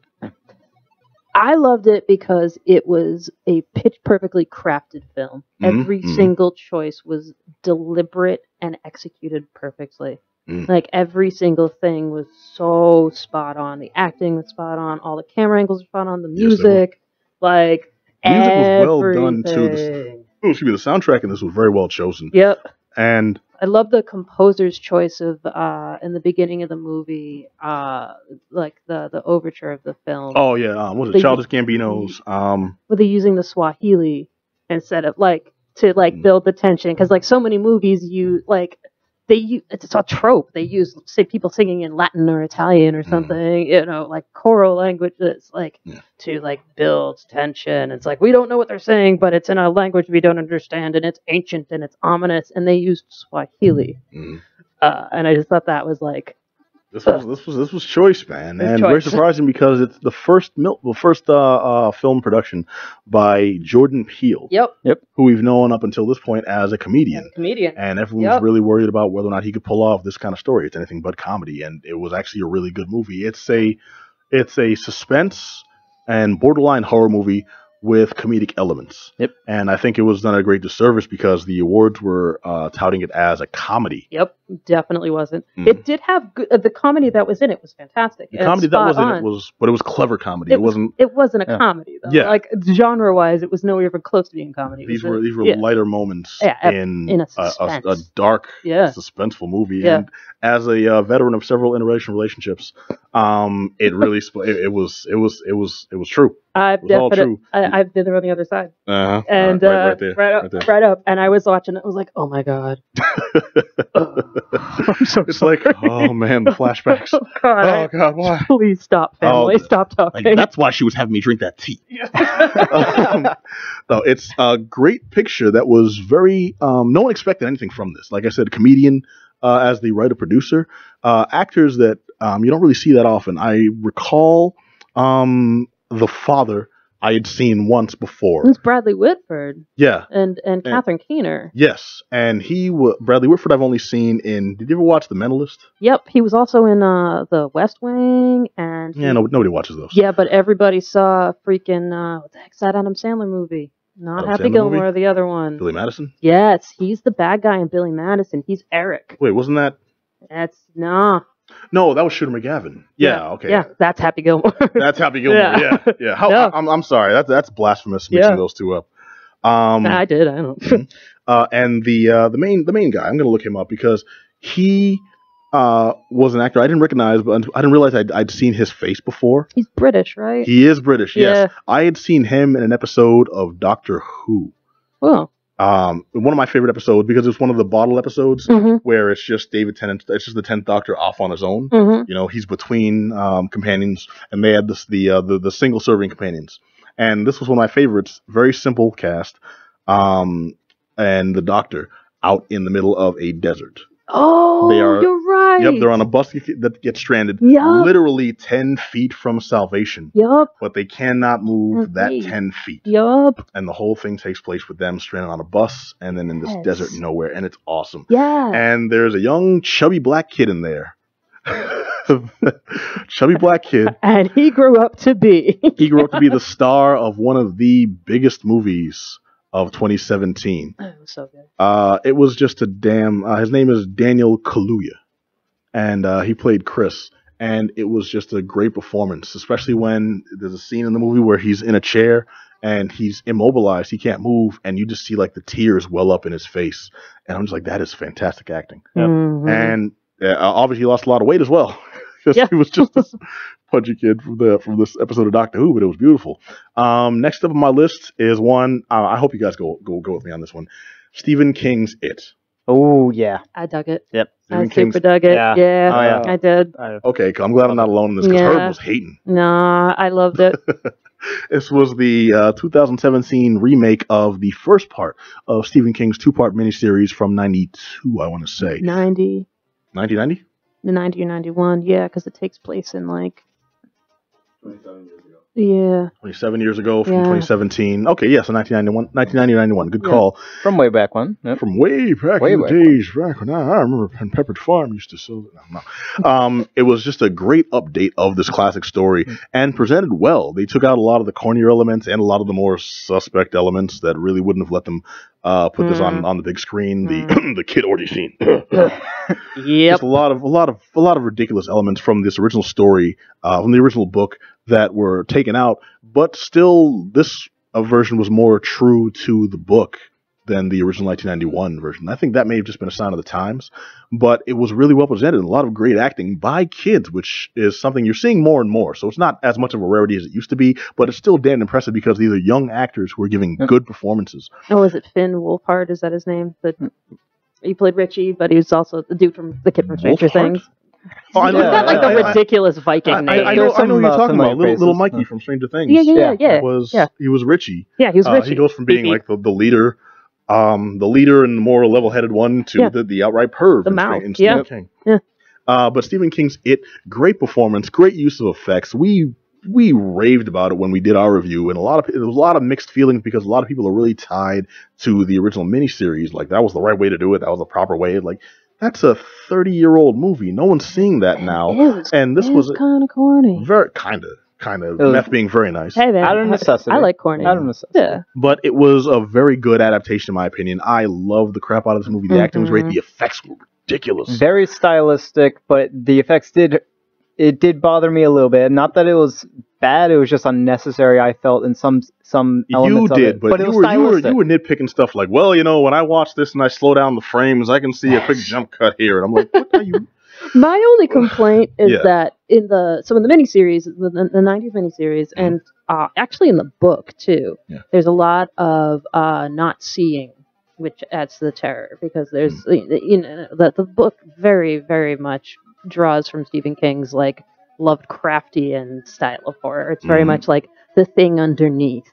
I loved it because it was a pitch perfectly crafted film. Every single choice was deliberate and executed perfectly. Every single thing was so spot on. The acting was spot on. All the camera angles were spot on. The music, music everything. was well done too. The soundtrack in this was very well chosen. Yep. And I love the composer's choice of in the beginning of the movie, the overture of the film. Oh yeah, what was it? Childish Gambino's. Were they using the Swahili instead of build the tension? Because so many movies it's a trope. They use people singing in Latin or Italian or something, choral languages, to build tension. It's we don't know what they're saying, but it's in a language we don't understand, and it's ancient and it's ominous. And they used Swahili, and I just thought that was This was choice, man, and choice. very surprising because it's the first film production by Jordan Peele. Yep. Who we've known up until this point as a comedian. And everyone was really worried about whether or not he could pull off this kind of story. It's anything but comedy, and it was actually a really good movie. It's a suspense and borderline horror movie with comedic elements. Yep. And I think it was done a great disservice because the awards were touting it as a comedy. Yep, definitely wasn't. It did have the comedy that was in it was fantastic. The comedy that was in it but it was clever comedy. It wasn't a comedy though. Yeah. Genre wise, it was nowhere even close to being comedy. These were lighter moments in a dark, suspenseful movie. Yeah. And as a veteran of several interracial relationships, it really it was true. I've been there on the other side. And right there. Right up. And I was watching it. I was like, oh my god. I'm so it's sorry. Oh man, the flashbacks. Oh god, why? Please stop, family. Stop talking. That's why she was having me drink that tea. No, it's a great picture that was very. No one expected anything from this. Like I said, comedian, as the writer-producer. Actors that you don't really see that often. I recall the father I had seen once before. It's Bradley Whitford. Yeah. And Catherine Keener. Yes, and Bradley Whitford I've only seen in... Did you ever watch The Mentalist? Yep, he was also in The West Wing, and... Yeah, nobody watches those. Yeah, but everybody saw freaking... what the heck's that Adam Sandler movie? Not Adam Happy Sandler Gilmore, movie? the other one. Billy Madison? Yes, he's the bad guy in Billy Madison. He's Eric. Wait, wasn't that... Nah. No, that was Shooter McGavin. Yeah, okay. Yeah, that's Happy Gilmore. That's Happy Gilmore, yeah. No. I'm sorry, that's blasphemous mixing those two up. I did, I don't know. And the main guy, I'm going to look him up because he was an actor I didn't recognize, but I didn't realize I'd seen his face before. He's British, right? He is British, yes. Yeah. I had seen him in an episode of Doctor Who. Well. One of my favorite episodes because it's one of the bottle episodes where it's just David Tennant. It's just the 10th Doctor off on his own. You know, he's between companions, and they had the single serving companions. And this was one of my favorites. Very simple cast, and the Doctor out in the middle of a desert. Oh, you're right. Yep, they're on a bus that gets stranded, Yup. literally 10 feet from salvation. Yup. But they cannot move that 10 feet. Yup. And the whole thing takes place with them stranded on a bus and then in this desert nowhere. And it's awesome. Yeah. And there's a young, chubby black kid in there. Chubby black kid. And he grew up to be. He grew up to be the star of one of the biggest movies of 2017. Oh, it was so good. It was just a damn... his name is Daniel Kaluuya. And he played Chris. And it was just a great performance, especially when there's a scene in the movie where he's in a chair and he's immobilized. He can't move. And you just see like the tears well up in his face. And I'm just like, that is fantastic acting. Yep. And obviously he lost a lot of weight as well. Because he was just this pudgy kid from this episode of Doctor Who, but it was beautiful. Next up on my list is one, I hope you guys go with me on this one. Stephen King's It. Oh, yeah. I dug it. Yep. I super dug it. Yeah. Yeah, Oh, yeah. I did. Okay, I'm glad I'm not alone in this because Yeah. Herb was hating. Nah, I loved it. This was the 2017 remake of the first part of Stephen King's two-part miniseries from 92, I want to say. 90. 1990? 90 or 91, yeah, because it takes place in like... 27 years ago. Yeah. 27 years ago from Yeah. 2017. Okay, yeah, so 1990 or 91. Good call. From way back when. Yep. From way back in the days, back when I remember when Pepperidge Farm used to sell it. No. It was just a great update of this classic story and presented well. They took out a lot of the cornier elements and a lot of the more suspect elements that really wouldn't have let them put this on the big screen. The kid orgy scene. Yep. Just a lot of ridiculous elements from this original story, from the original book that were taken out, but still this version was more true to the book than the original 1991 version. I think that may have just been a sign of the times, but it was really well presented and a lot of great acting by kids, which is something you're seeing more and more. So it's not as much of a rarity as it used to be, but it's still damn impressive because these are young actors who are giving good performances. Oh, is it Finn Wolfhard? Is that his name? He played Richie, but he was also the dude from the kid from Stranger Things. Oh, I He's got like the ridiculous Viking name. I know who you're talking about. Little Mikey from Stranger Things. Yeah. He was Richie. Yeah, he was Richie. He goes from being like the leader and the more level-headed one to the outright perv. The mouth. In Stephen King. Yeah. But Stephen King's It, great performance, great use of effects. We raved about it when we did our review, and there was a lot of mixed feelings because a lot of people are really tied to the original miniseries. Like that was the right way to do it. That was the proper way. Like that's a 30-year-old movie. No one's seeing that now. And this was kind of corny. Very kind of. Meth being very nice. Hey man, Out of necessity. I like corny. Out of necessity. Yeah. But it was a very good adaptation, in my opinion. I loved the crap out of this movie. The acting was great. The effects were ridiculous. Very stylistic, but the effects did bother me a little bit. Not that it was bad; it was just unnecessary. I felt in some elements of it. But it was you were nitpicking stuff like, well, when I watch this and I slow down the frames, I can see a quick jump cut here, and I'm like, what are you? My only complaint is that in the miniseries, the 90s miniseries, and actually in the book too, there's a lot of not seeing, which adds to the terror because there's the book very, very much draws from Stephen King's like Lovecraftian style of horror. It's very much like the thing underneath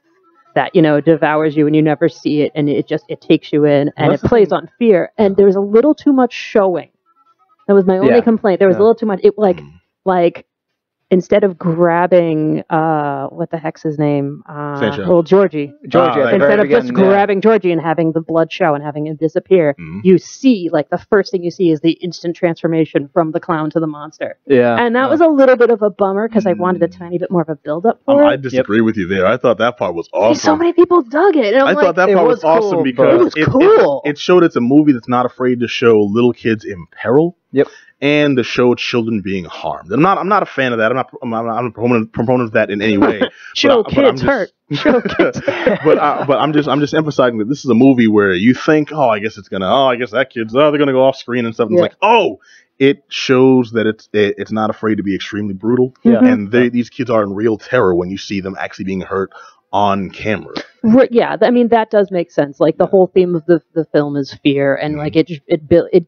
that devours you and you never see it, and it takes you in, and it plays on fear. And there's a little too much showing That was my only complaint. There was a little too much. It like instead of grabbing what the heck's his name? Well, Georgie. Instead of just grabbing Georgie and having the blood show and having him disappear, you see like the first thing you see is the instant transformation from the clown to the monster. Yeah. And that was a little bit of a bummer because I wanted a tiny bit more of a build up for it. I disagree with you there. I thought that part was awesome. So many people dug it. And I thought that part was awesome because it showed it's a movie that's not afraid to show little kids in peril. Yep. And to show children being harmed. I'm not a fan of that. I'm not a proponent of that in any way. Show kids hurt. Show kids. But I'm just emphasizing that this is a movie where you think, I guess that kid's they're gonna go off screen and stuff. And it's like, it shows that it's not afraid to be extremely brutal. Yeah. And these kids are in real terror when you see them actually being hurt on camera. Yeah, I mean that does make sense. Like the whole theme of the film is fear, and like it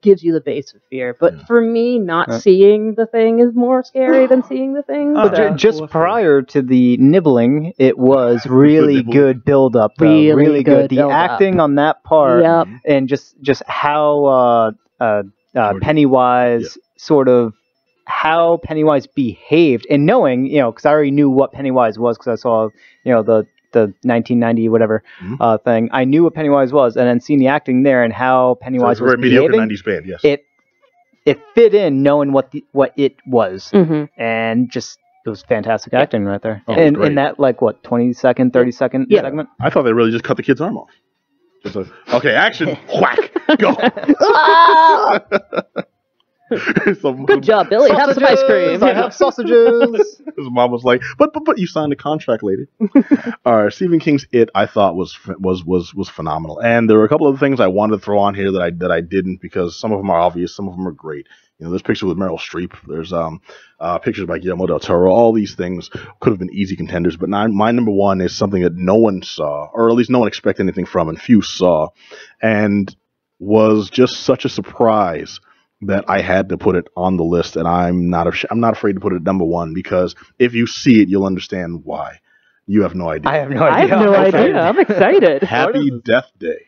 gives you the base of fear. But for me, not seeing the thing is more scary than seeing the thing. But just prior to the nibbling, it was really good build up. Really good. The acting on that part, and just how Pennywise sort of how Pennywise behaved, and knowing because I already knew what Pennywise was because I saw the 1990 whatever thing. I knew what Pennywise was, and then seeing the acting there and how Pennywise was behaving. Mediocre 90s band, yes. It fit in knowing what it was, and just it was fantastic acting right there. In that 20-second, 30-second segment. I thought they really just cut the kid's arm off. Just okay, action, whack, go. Good job, Billy. Have some ice cream. I have sausages. His mom was like, but you signed a contract, lady. All right, Stephen King's It I thought was phenomenal, and there were a couple of things I wanted to throw on here that I didn't because some of them are obvious, some of them are great. There's pictures with Meryl Streep. There's pictures by Guillermo del Toro. All these things could have been easy contenders, but my number one is something that no one saw, or at least no one expected anything from, and few saw, and was just such a surprise that I had to put it on the list, and I'm not afraid to put it at number one because if you see it, you'll understand why. You have no idea. I have no idea. I'm excited. Happy Death Day.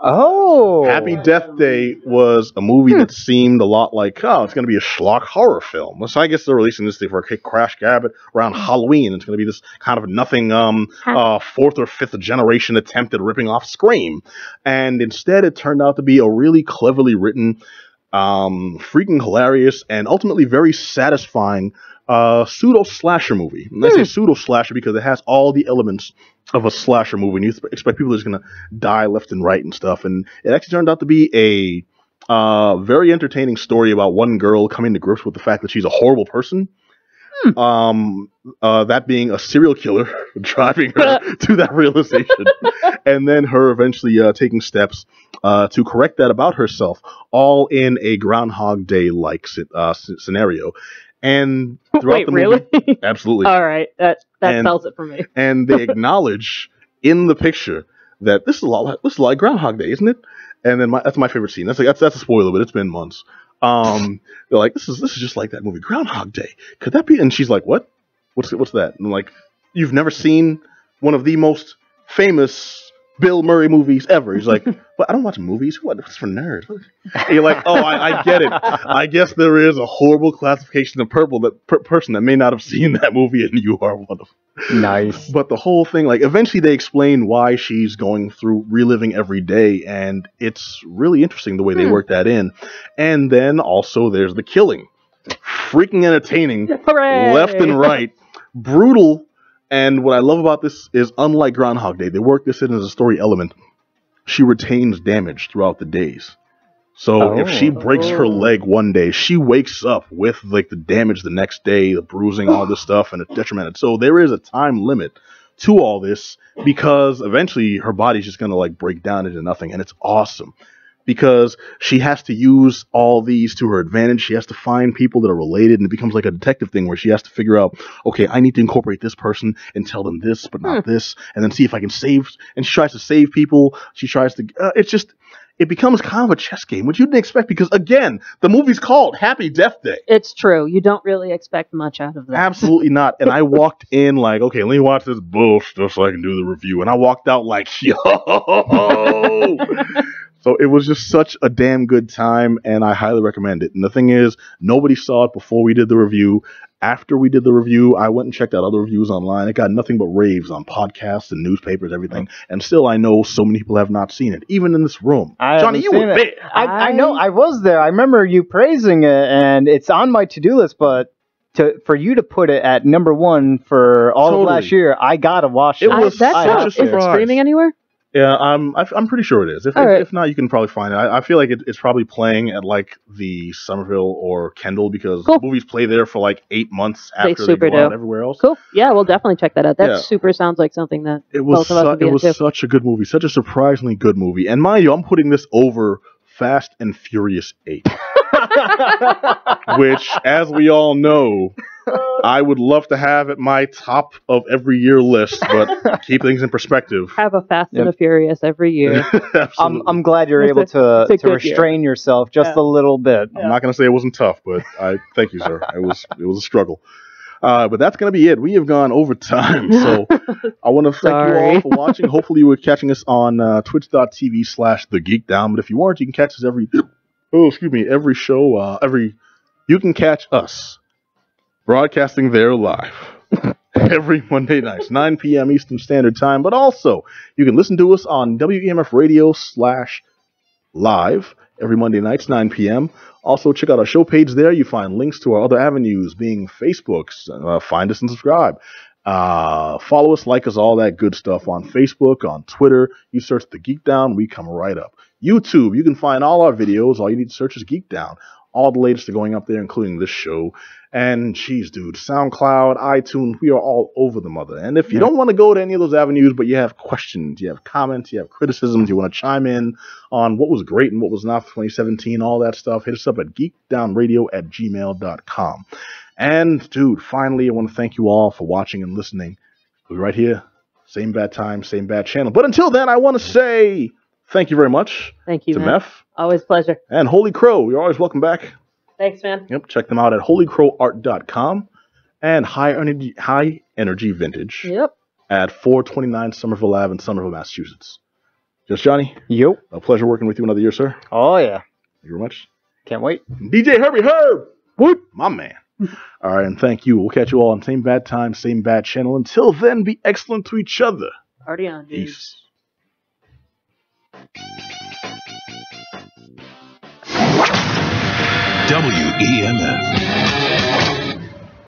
Oh. Happy Death Day was a movie that seemed a lot like, it's going to be a schlock horror film. So I guess they're releasing this thing for a crash gab around Halloween. It's going to be this kind of nothing fourth or fifth generation attempt at ripping off Scream. And instead it turned out to be a really cleverly written, freaking hilarious, and ultimately very satisfying pseudo-slasher movie. And I say pseudo-slasher because it has all the elements of a slasher movie, and you expect people are just going to die left and right and stuff. And it actually turned out to be a very entertaining story about one girl coming to grips with the fact that she's a horrible person. That being a serial killer driving her to that realization, and then her eventually taking steps to correct that about herself, all in a Groundhog Day-like scenario. And throughout the movie, really? Absolutely. All right, that sells it for me. And they acknowledge in the picture that this is a lot like Groundhog Day, isn't it? And then that's my favorite scene. That's a spoiler, but it's been months. They're like, this is just like that movie Groundhog Day. Could that be? And she's like, what? What's that? And I'm like, you've never seen one of the most famous Bill Murray movies ever. He's like, but I don't watch movies. What's for nerds? And you're like, I get it. I guess there is a horrible classification of person that may not have seen that movie, and you are one of them. Nice. But the whole thing, eventually they explain why she's going through reliving every day, and it's really interesting the way they work that in. And then also there's the killing. Freaking entertaining. Hooray! Left and right. Brutal. And what I love about this is, unlike Groundhog Day, they work this in as a story element. She retains damage throughout the days. So if she breaks her leg one day, she wakes up with the damage the next day, the bruising, all this stuff, and it's detrimented. So there is a time limit to all this because eventually her body's just going to break down into nothing. And it's awesome because she has to use all these to her advantage. She has to find people that are related, and it becomes like a detective thing where she has to figure out, okay, I need to incorporate this person and tell them this, but not this, and then see if I can save. And she tries to save people. She tries to. It becomes kind of a chess game, which you didn't expect because, again, the movie's called Happy Death Day. It's true. You don't really expect much out of that. Absolutely not. And I walked in okay, let me watch this bullshit so I can do the review. And I walked out yo. So it was just such a damn good time, and I highly recommend it. And the thing is, nobody saw it before we did the review. After we did the review, I went and checked out other reviews online. It got nothing but raves on podcasts and newspapers, everything. And still, I know so many people have not seen it, even in this room. Johnny, you were there. I know, I was there. I remember you praising it, and it's on my to-do list, but for you to put it at number 1 for all of last year, I gotta watch it. It was such a Is it surprise. streaming anywhere? Yeah, I'm pretty sure it is. If not, you can probably find it. I feel like it's probably playing at like the Somerville or Kendall because movies play there for like 8 months after they go out everywhere else. Cool. Yeah, we'll definitely check that out. That super sounds like something that both of us would be into. Such a good movie, such a surprisingly good movie. And mind you, I'm putting this over Fast and Furious 8, which, as we all know, I would love to have at my top of every year list, but keep things in perspective. Have a Fast and a Furious every year. I'm glad you're able to restrain yourself just a little bit. I'm not going to say it wasn't tough, but I thank you, sir. It was a struggle. But that's going to be it. We have gone over time, so I want to thank you all for watching. Hopefully you were catching us on twitch.tv/The Geek Down, but if you weren't, you can catch us every show, you can catch us broadcasting there live every Monday nights, 9 p.m. Eastern Standard Time. But also, you can listen to us on WEMF Radio/live every Monday nights, 9 p.m. Also, check out our show page there. You find links to our other avenues, being Facebook's. Find us and subscribe. Follow us, like us, all that good stuff on Facebook, on Twitter. You search The Geek Down, we come right up. YouTube, you can find all our videos. All you need to search is Geek Down. All the latest are going up there, including this show. And, geez, dude, SoundCloud, iTunes, we are all over the mother. And if you don't want to go to any of those avenues, but you have questions, you have comments, you have criticisms, you want to chime in on what was great and what was not for 2017, all that stuff, hit us up at geekdownradio@gmail.com. And, dude, finally, I want to thank you all for watching and listening. We'll be right here. Same bad time, same bad channel. But until then, I want to say thank you very much. Thank you, to man. Meph. Always a pleasure. And Holy Crow, you're always welcome back. Thanks, man. Yep, check them out at holycrowart.com and High Energy Vintage at 429 Somerville Ave in Somerville, Massachusetts. Just Johnny. Yep. A pleasure working with you another year, sir. Oh, yeah. Thank you very much. Can't wait. DJ Herbie Herb. Whoop, my man. All right, and thank you. We'll catch you all on same bad time, same bad channel. Until then, be excellent to each other. Party on, dude. Peace. WEMF.